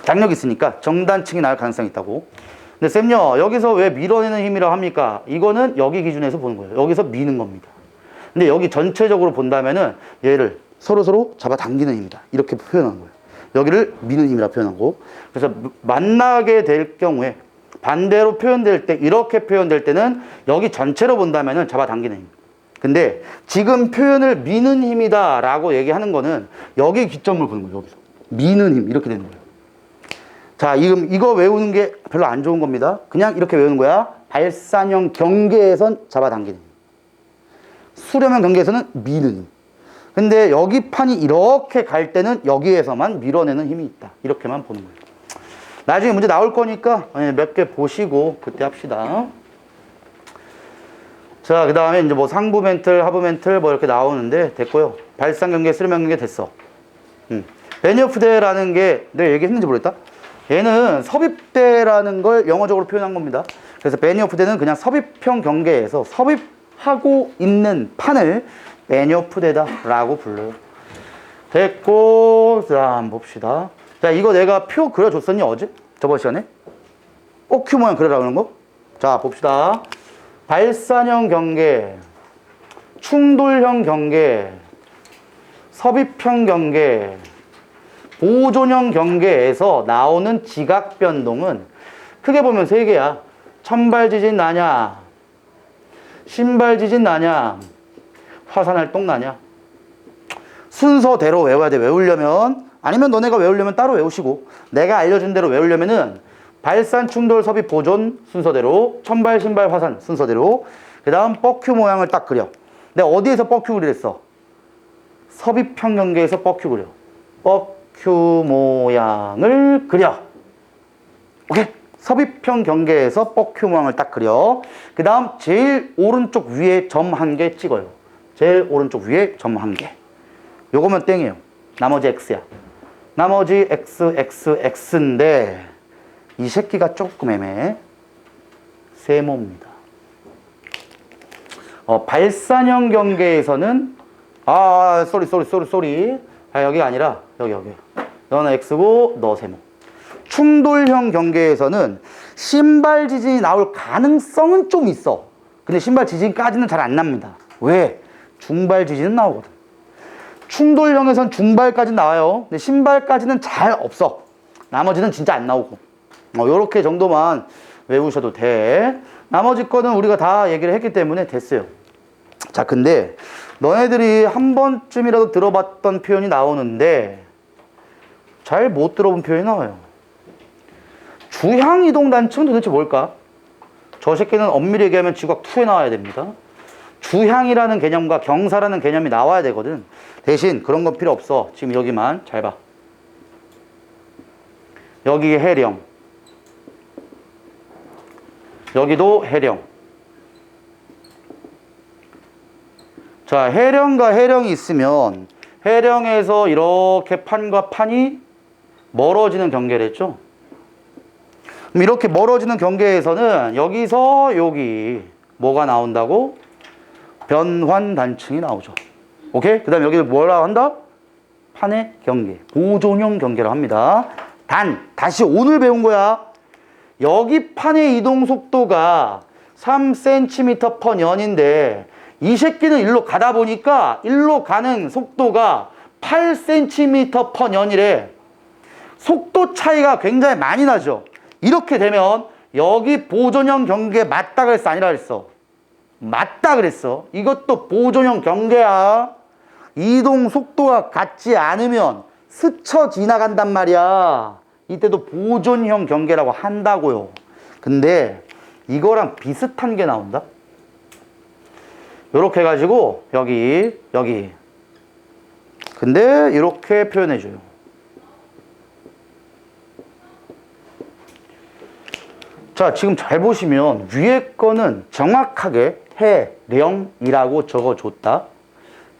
장력이 있으니까 정단층이 나올 가능성이 있다고. 근데 쌤요, 여기서 왜 밀어내는 힘이라고 합니까? 이거는 여기 기준에서 보는 거예요. 여기서 미는 겁니다. 근데 여기 전체적으로 본다면은 얘를 서로 잡아 당기는 힘이다, 이렇게 표현하는 거예요. 여기를 미는 힘이라 표현하고. 그래서 만나게 될 경우에 반대로 표현될 때, 이렇게 표현될 때는 여기 전체로 본다면은 잡아 당기는 힘. 근데 지금 표현을 미는 힘이다 라고 얘기하는 거는 여기 기점을 보는 거예요. 여기서 미는 힘, 이렇게 되는 거예요. 자, 이거 외우는 게 별로 안 좋은 겁니다. 그냥 이렇게 외우는 거야. 발산형 경계에선 잡아당기는 힘, 수렴형 경계에서는 미는 힘. 근데 여기 판이 이렇게 갈 때는 여기에서만 밀어내는 힘이 있다, 이렇게만 보는 거예요. 나중에 문제 나올 거니까 몇 개 보시고 그때 합시다. 자, 그 다음에 이제 뭐 상부 멘틀, 하부 멘틀 뭐 이렇게 나오는데 됐고요. 발산 경계, 수렴형 경계 됐어. 베니어프대라는 게 내가 얘기했는지 모르겠다. 얘는 섭입대라는 걸 영어적으로 표현한 겁니다. 그래서 베니어프대는 그냥 섭입형 경계에서 섭입하고 있는 판을 베니어프대다라고 불러요. 됐고, 자, 한번 봅시다. 자, 이거 내가 표 그려줬었니, 어제? 저번 시간에? 큐 모양 그려라 그런 거? 자, 봅시다. 발산형 경계, 충돌형 경계, 섭입형 경계, 보존형 경계에서 나오는 지각 변동은 크게 보면 세 개야. 천발 지진 나냐, 신발 지진 나냐, 화산 활동 나냐. 순서대로 외워야 돼. 외우려면, 아니면 너네가 외우려면 따로 외우시고, 내가 알려준 대로 외우려면은 발산, 충돌, 섭입, 보존 순서대로, 천발, 신발, 화산 순서대로, 그 다음 뻑큐 모양을 딱 그려. 내가 어디에서 뻑큐 그리랬어? 섭입형 경계에서 뻑큐 그려. 뻑큐 모양을 그려. 오케이? 섭입형 경계에서 뻑큐 모양을 딱 그려. 그 다음 제일 오른쪽 위에 점 한 개 찍어요. 제일 오른쪽 위에 점 한 개. 요거면 땡이에요. 나머지 X야. 나머지 X, X, X인데 이 새끼가 조금 애매해. 세모입니다. 발산형 경계에서는 쏘리. 여기가 아니라 여기. 너는 X고 너 세모. 충돌형 경계에서는 신발 지진이 나올 가능성은 좀 있어. 근데 신발 지진까지는 잘 안 납니다. 왜? 중발 지진은 나오거든. 충돌형에선 중발까지 나와요. 근데 신발까지는 잘 없어. 나머지는 진짜 안 나오고. 요렇게 정도만 외우셔도 돼. 나머지 거는 우리가 다 얘기를 했기 때문에 됐어요. 자, 근데 너네들이 한 번쯤이라도 들어봤던 표현이 나오는데 잘 못 들어본 표현이 나와요. 주향이동단층은 도대체 뭘까? 저 새끼는 엄밀히 얘기하면 지각 2에 나와야 됩니다. 주향이라는 개념과 경사라는 개념이 나와야 되거든. 대신 그런 건 필요 없어. 지금 여기만 잘 봐. 여기 해령, 여기도 해령. 자, 해령과 해령이 있으면 해령에서 이렇게 판과 판이 멀어지는 경계를 했죠. 그럼 이렇게 멀어지는 경계에서는 여기서 여기 뭐가 나온다고? 변환단층이 나오죠. 오케이? 그 다음에 여기를 뭐라고 한다? 판의 경계, 보존형 경계라고 합니다. 다시 오늘 배운 거야. 여기 판의 이동 속도가 3cm/년인데 이 새끼는 일로 가다 보니까 일로 가는 속도가 8cm/년이래. 속도 차이가 굉장히 많이 나죠. 이렇게 되면 여기 보존형 경계 맞다 그랬어, 아니라 그랬어? 맞다 그랬어. 이것도 보존형 경계야. 이동 속도가 같지 않으면 스쳐 지나간단 말이야. 이때도 보존형 경계라고 한다고요. 근데 이거랑 비슷한 게 나온다. 요렇게 해가지고 여기 근데 이렇게 표현해줘요. 자, 지금 잘 보시면 위에 거는 정확하게 해령이라고 적어줬다.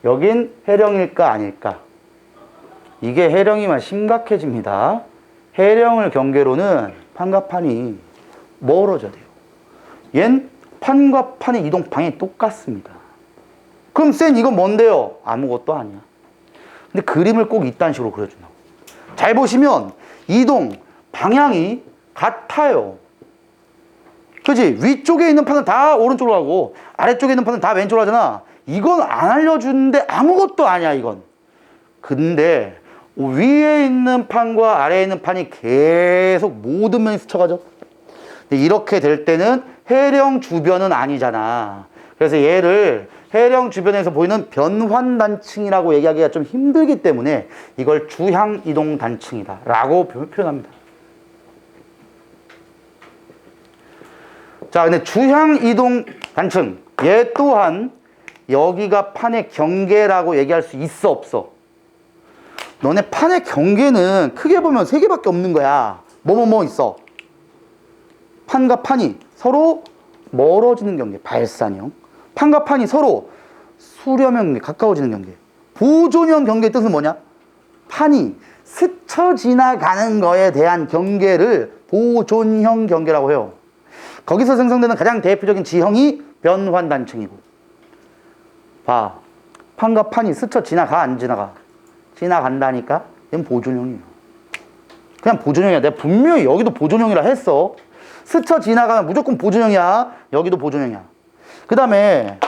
여긴 해령일까 아닐까? 이게 해령이면 심각해집니다. 해령을 경계로는 판과 판이 멀어져야 돼요. 얜 판과 판의 이동 방향이 똑같습니다. 그럼 쌤 이건 뭔데요? 아무것도 아니야. 근데 그림을 꼭 이딴 식으로 그려준다고. 잘 보시면 이동 방향이 같아요. 그치? 위쪽에 있는 판은 다 오른쪽으로 가고 아래쪽에 있는 판은 다 왼쪽으로 하잖아. 이건 안 알려주는데 아무것도 아니야, 이건. 근데 위에 있는 판과 아래에 있는 판이 계속 모든 면이 스쳐가죠. 이렇게 될 때는 해령 주변은 아니잖아. 그래서 얘를 해령 주변에서 보이는 변환단층이라고 얘기하기가 좀 힘들기 때문에 이걸 주향이동단층이다 라고 표현합니다. 자, 근데 주향이동단층, 얘 또한 여기가 판의 경계라고 얘기할 수 있어, 없어? 너네 판의 경계는 크게 보면 세 개밖에 없는 거야. 뭐 있어? 판과 판이 서로 멀어지는 경계, 발산형. 판과 판이 서로 수렴형 경계, 가까워지는 경계. 보존형 경계의 뜻은 뭐냐? 판이 스쳐 지나가는 거에 대한 경계를 보존형 경계라고 해요. 거기서 생성되는 가장 대표적인 지형이 변환단층이고. 봐, 판과 판이 스쳐 지나가, 안 지나가? 지나간다니까? 얘는 보존형이에요. 그냥 보존형이야. 내가 분명히 여기도 보존형이라 했어. 스쳐 지나가면 무조건 보존형이야. 여기도 보존형이야. 그 다음에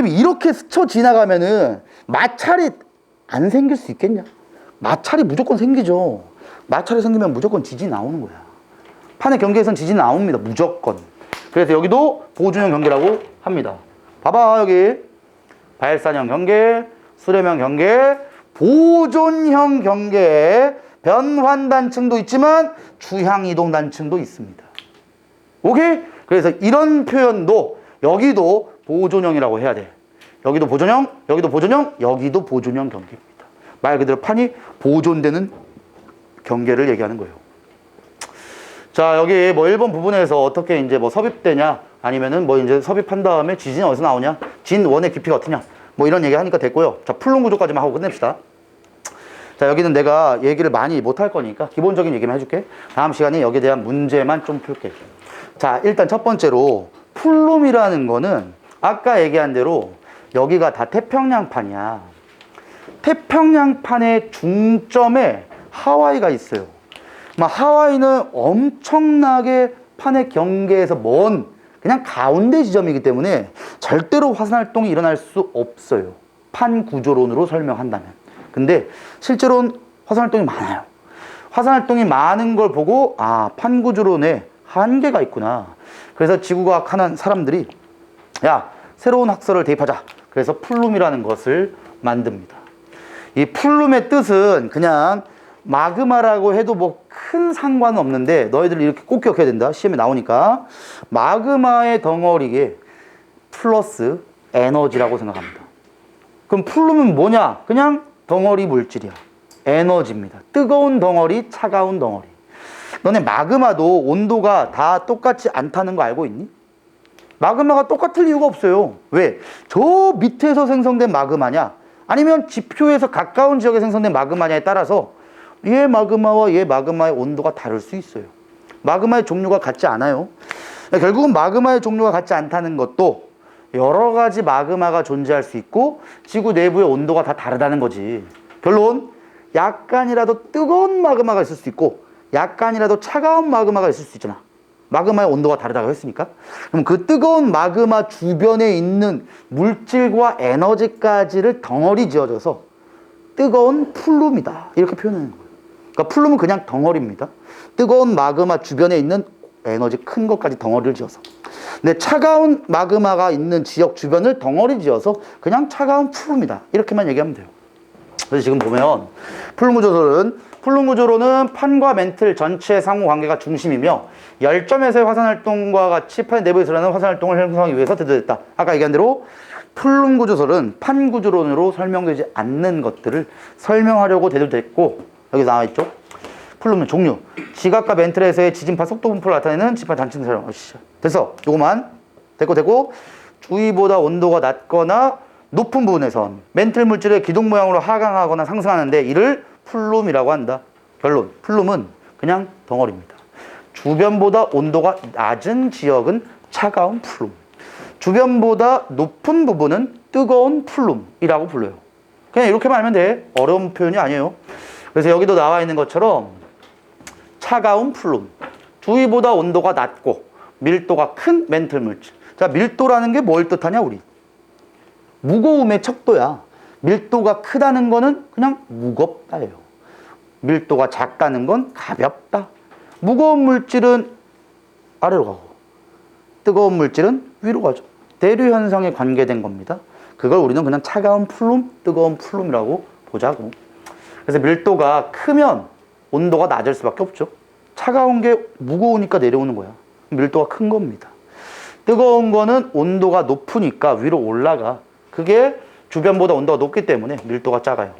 이렇게 스쳐 지나가면은 마찰이 안 생길 수 있겠냐? 마찰이 무조건 생기죠. 마찰이 생기면 무조건 지진이 나오는 거야. 판의 경계에선 지진이 나옵니다. 무조건. 그래서 여기도 보존형 경계라고 합니다. 봐봐, 여기 발산형 경계, 수렴형 경계, 보존형 경계에 변환단층도 있지만 주향이동단층도 있습니다. 오케이? 그래서 이런 표현도 여기도 보존형이라고 해야 돼. 여기도 보존형, 여기도 보존형, 여기도 보존형 경계입니다. 말 그대로 판이 보존되는 경계를 얘기하는 거예요. 자, 여기 뭐 1번 부분에서 어떻게 이제 뭐 섭입되냐, 아니면은 뭐 이제 섭입한 다음에 지진이 어디서 나오냐, 진원의 깊이가 어떠냐, 뭐 이런 얘기 하니까 됐고요. 자, 풀론 구조까지만 하고 끝냅시다. 자, 여기는 내가 얘기를 많이 못 할 거니까 기본적인 얘기만 해줄게. 다음 시간에 여기에 대한 문제만 좀 풀게. 자, 일단 첫 번째로 풀룸이라는 거는 아까 얘기한 대로 여기가 다 태평양판이야. 태평양판의 중점에 하와이가 있어요. 하와이는 엄청나게 판의 경계에서 먼 그냥 가운데 지점이기 때문에 절대로 화산활동이 일어날 수 없어요. 판 구조론으로 설명한다면. 근데 실제로는 화산활동이 많아요. 화산활동이 많은 걸 보고 판 구조론에 한계가 있구나. 그래서 지구과학 하는 사람들이 야, 새로운 학설을 대입하자. 그래서 풀룸이라는 것을 만듭니다. 이 풀룸의 뜻은 그냥 마그마라고 해도 뭐 큰 상관은 없는데 너희들 이렇게 꼭 기억해야 된다. 시험에 나오니까. 마그마의 덩어리에 플러스 에너지라고 생각합니다. 그럼 풀룸은 뭐냐? 그냥 덩어리 물질이야. 에너지입니다. 뜨거운 덩어리, 차가운 덩어리. 너네 마그마도 온도가 다 똑같지 않다는 거 알고 있니? 마그마가 똑같을 이유가 없어요. 왜? 저 밑에서 생성된 마그마냐? 아니면 지표에서 가까운 지역에 생성된 마그마냐에 따라서 얘 마그마와 얘 마그마의 온도가 다를 수 있어요. 마그마의 종류가 같지 않아요. 결국은 마그마의 종류가 같지 않다는 것도 여러 가지 마그마가 존재할 수 있고 지구 내부의 온도가 다 다르다는 거지. 결론, 약간이라도 뜨거운 마그마가 있을 수 있고 약간이라도 차가운 마그마가 있을 수 있잖아. 마그마의 온도가 다르다고 했으니까. 그럼 그 뜨거운 마그마 주변에 있는 물질과 에너지까지를 덩어리 지어줘서 뜨거운 플룸이다, 이렇게 표현하는 거예요. 그러니까 플룸은 그냥 덩어리입니다. 뜨거운 마그마 주변에 있는 에너지 큰 것까지 덩어리를 지어서. 근데 차가운 마그마가 있는 지역 주변을 덩어리 지어서 그냥 차가운 플룸이다, 이렇게만 얘기하면 돼요. 그래서 지금 보면 플룸 구조로는 판과 멘틀 전체의 상호관계가 중심이며 열점에서의 화산활동과 같이 판 내부에 드러나는 화산활동을 형성하기 위해서 대두됐다. 아까 얘기한 대로 플룸 구조설은 판 구조론으로 설명되지 않는 것들을 설명하려고 대두됐고, 여기 나와있죠. 플룸의 종류, 지각과 멘틀에서의 지진파 속도 분포를 나타내는 지진파 단층 사용. 됐어. 요거만 됐고 주위보다 온도가 낮거나 높은 부분에선 멘틀 물질의 기둥 모양으로 하강하거나 상승하는데 이를 플룸이라고 한다. 결론, 플룸은 그냥 덩어리입니다. 주변보다 온도가 낮은 지역은 차가운 플룸, 주변보다 높은 부분은 뜨거운 플룸이라고 불러요. 그냥 이렇게만 알면 돼. 어려운 표현이 아니에요. 그래서 여기도 나와 있는 것처럼 차가운 플룸, 주위보다 온도가 낮고 밀도가 큰 멘틀 물질. 자, 밀도라는 게 뭘 뜻하냐, 우리? 무거움의 척도야. 밀도가 크다는 거는 그냥 무겁다예요. 밀도가 작다는 건 가볍다. 무거운 물질은 아래로 가고 뜨거운 물질은 위로 가죠. 대류 현상에 관계된 겁니다. 그걸 우리는 그냥 차가운 플룸, 뜨거운 플룸이라고 보자고. 그래서 밀도가 크면 온도가 낮을 수밖에 없죠. 차가운 게 무거우니까 내려오는 거야. 밀도가 큰 겁니다. 뜨거운 거는 온도가 높으니까 위로 올라가. 그게 주변보다 온도가 높기 때문에 밀도가 작아요.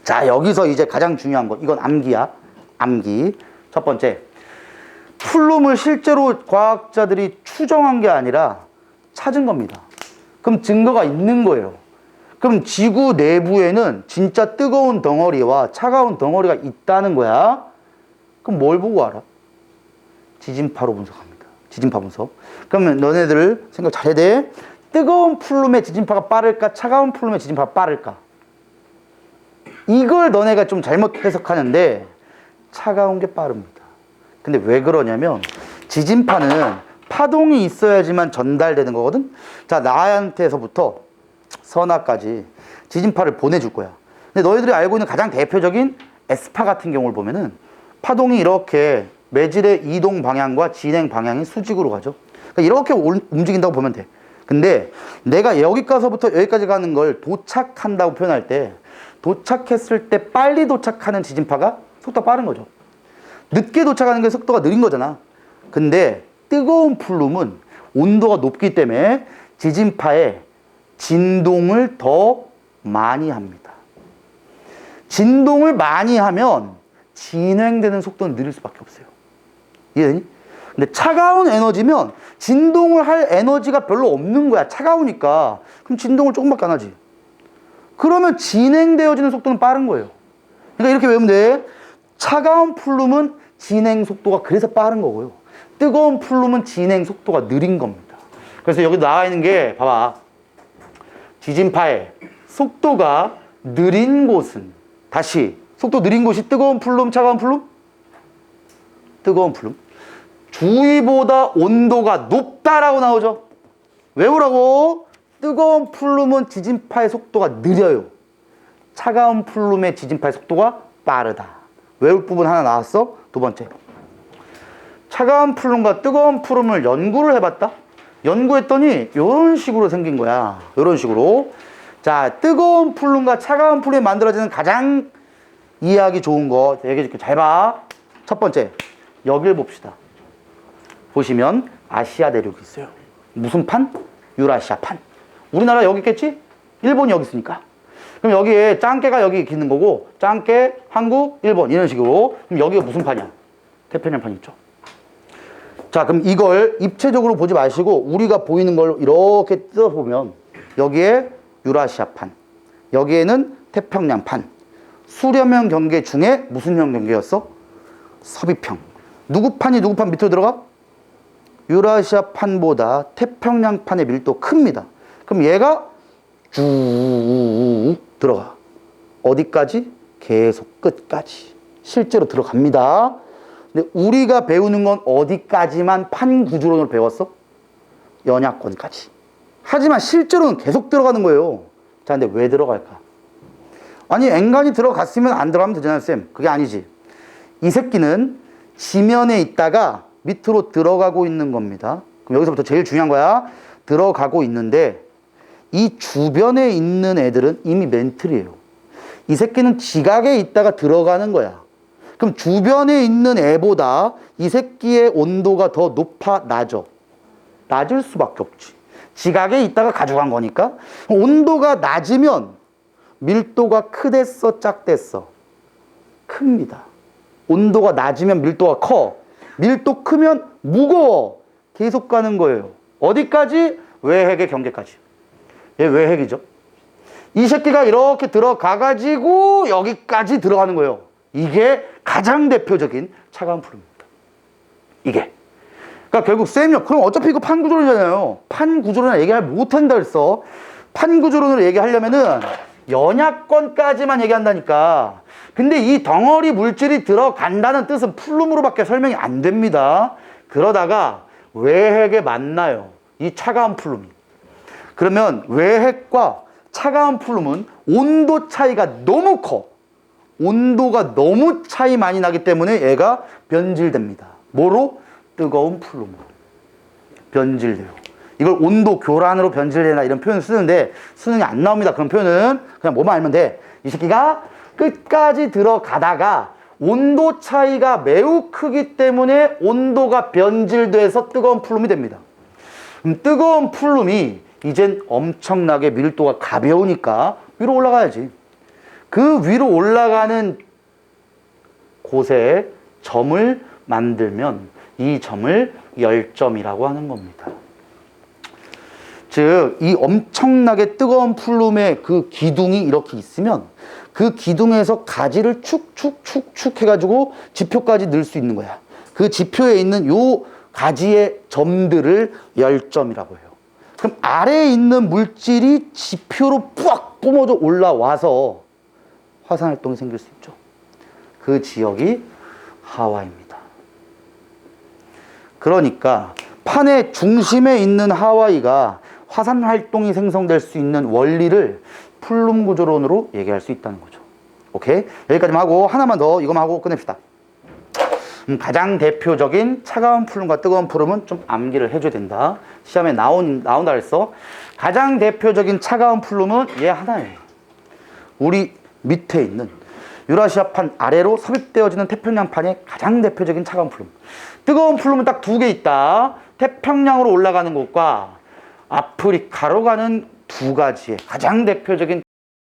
자, 여기서 이제 가장 중요한 거, 이건 암기야. 암기. 첫 번째, 플룸을 실제로 과학자들이 추정한 게 아니라 찾은 겁니다. 그럼 증거가 있는 거예요. 그럼 지구 내부에는 진짜 뜨거운 덩어리와 차가운 덩어리가 있다는 거야. 그럼 뭘 보고 알아? 지진파로 분석합니다. 지진파 분석. 그러면 너네들 생각 잘해야 돼. 뜨거운 플룸의 지진파가 빠를까? 차가운 플룸의 지진파가 빠를까? 이걸 너네가 좀 잘못 해석하는데 차가운 게 빠릅니다. 근데 왜 그러냐면 지진파는 파동이 있어야지만 전달되는 거거든. 자, 나한테서부터 선아까지 지진파를 보내줄 거야. 근데 너희들이 알고 있는 가장 대표적인 에스파 같은 경우를 보면은 파동이 이렇게 매질의 이동 방향과 진행 방향이 수직으로 가죠. 그러니까 이렇게 움직인다고 보면 돼. 근데 내가 여기까지부터 여기까지 가는 걸 도착한다고 표현할 때, 도착했을 때 빨리 도착하는 지진파가 속도가 빠른 거죠. 늦게 도착하는 게 속도가 느린 거잖아. 근데 뜨거운 플룸은 온도가 높기 때문에 지진파의 진동을 더 많이 합니다. 진동을 많이 하면 진행되는 속도는 느릴 수밖에 없어요. 이해되니? 근데 차가운 에너지면 진동을 할 에너지가 별로 없는 거야. 차가우니까. 그럼 진동을 조금밖에 안 하지. 그러면 진행되어지는 속도는 빠른 거예요. 그러니까 이렇게 외우면 돼. 차가운 플룸은 진행 속도가 그래서 빠른 거고요. 뜨거운 플룸은 진행 속도가 느린 겁니다. 그래서 여기 나와 있는 게 봐봐. 지진파의 속도가 느린 곳은, 다시 속도 느린 곳이 뜨거운 플룸, 차가운 플룸? 뜨거운 플룸. 주위보다 온도가 높다라고 나오죠. 외우라고. 뜨거운 플룸은 지진파의 속도가 느려요. 차가운 플룸의 지진파의 속도가 빠르다. 외울 부분 하나 나왔어. 두 번째, 차가운 플룸과 뜨거운 플룸을 연구를 해봤다. 연구했더니 이런 식으로 생긴 거야. 이런 식으로. 자, 뜨거운 플룸과 차가운 플룸이 만들어지는 가장 이해하기 좋은 거 얘기해줄게. 잘 봐. 첫 번째, 여길 봅시다. 보시면 아시아 대륙이 있어요. 무슨 판? 유라시아 판. 우리나라 여기 있겠지? 일본이 여기 있으니까. 그럼 여기에 짱깨가 여기 있는 거고, 짱깨, 한국, 일본 이런 식으로. 그럼 여기가 무슨 판이야? 태평양 판 있죠. 자, 그럼 이걸 입체적으로 보지 마시고 우리가 보이는 걸 이렇게 뜯어보면 여기에 유라시아 판, 여기에는 태평양 판. 수렴형 경계 중에 무슨 형 경계였어? 섭입형. 누구 판이 누구 판 밑으로 들어가? 유라시아판보다 태평양판의 밀도 큽니다. 그럼 얘가 쭉 들어가. 어디까지? 계속 끝까지. 실제로 들어갑니다. 근데 우리가 배우는 건 어디까지만 판구조론으로 배웠어? 연약권까지. 하지만 실제로는 계속 들어가는 거예요. 자, 근데 왜 들어갈까? 아니, 엔간히 들어갔으면 안 들어가면 되잖아요, 쌤. 그게 아니지. 이 새끼는 지면에 있다가 밑으로 들어가고 있는 겁니다. 그럼 여기서부터 제일 중요한 거야. 들어가고 있는데 이 주변에 있는 애들은 이미 멘틀이에요. 이 새끼는 지각에 있다가 들어가는 거야. 그럼 주변에 있는 애보다 이 새끼의 온도가 더 높아, 낮아? 낮을 수밖에 없지. 지각에 있다가 가져간 거니까. 온도가 낮으면 밀도가 크댔어, 작댔어? 큽니다. 온도가 낮으면 밀도가 커. 밀도 크면 무거워. 계속 가는 거예요. 어디까지? 외핵의 경계까지. 얘 외핵이죠. 이 새끼가 이렇게 들어가가지고 여기까지 들어가는 거예요. 이게 가장 대표적인 차가운 풀입니다. 이게. 그러니까 결국 쌤요. 그럼 어차피 이거 판구조론이잖아요. 판구조론을 얘기를 못한다 그랬어. 판구조론으로 얘기하려면은 연약권까지만 얘기한다니까. 근데 이 덩어리 물질이 들어간다는 뜻은 플룸으로밖에 설명이 안 됩니다. 그러다가 외핵에 만나요. 이 차가운 플룸이. 그러면 외핵과 차가운 플룸은 온도 차이가 너무 커. 온도가 너무 차이 많이 나기 때문에 얘가 변질됩니다. 뭐로? 뜨거운 플룸으로 변질돼요. 이걸 온도 교란으로 변질되나 이런 표현을 쓰는데 수능이 안 나옵니다. 그런 표현은 그냥 뭐만 알면 돼. 이 새끼가 끝까지 들어가다가 온도 차이가 매우 크기 때문에 온도가 변질돼서 뜨거운 플룸이 됩니다. 뜨거운 플룸이 이젠 엄청나게 밀도가 가벼우니까 위로 올라가야지. 그 위로 올라가는 곳에 점을 만들면 이 점을 열점이라고 하는 겁니다. 즉, 이 엄청나게 뜨거운 플룸의 그 기둥이 이렇게 있으면 그 기둥에서 가지를 축축축축 해가지고 지표까지 넣을 수 있는 거야. 그 지표에 있는 요 가지의 점들을 열점이라고 해요. 그럼 아래에 있는 물질이 지표로 푹 뿜어져 올라와서 화산활동이 생길 수 있죠. 그 지역이 하와이입니다. 그러니까 판의 중심에 있는 하와이가 화산활동이 생성될 수 있는 원리를 플룸 구조론으로 얘기할 수 있다는 거죠. 오케이? 여기까지만 하고 하나만 더 이거만 하고 끝냅시다. 가장 대표적인 차가운 플룸과 뜨거운 플룸은 좀 암기를 해줘야 된다. 시험에 나온다 그랬어. 가장 대표적인 차가운 플룸은 얘 하나예요. 우리 밑에 있는 유라시아판 아래로 섭입되어지는 태평양판의 가장 대표적인 차가운 플룸. 뜨거운 플룸은 딱 두 개 있다. 태평양으로 올라가는 곳과 아프리카로 가는 두 가지의 가장 대표적인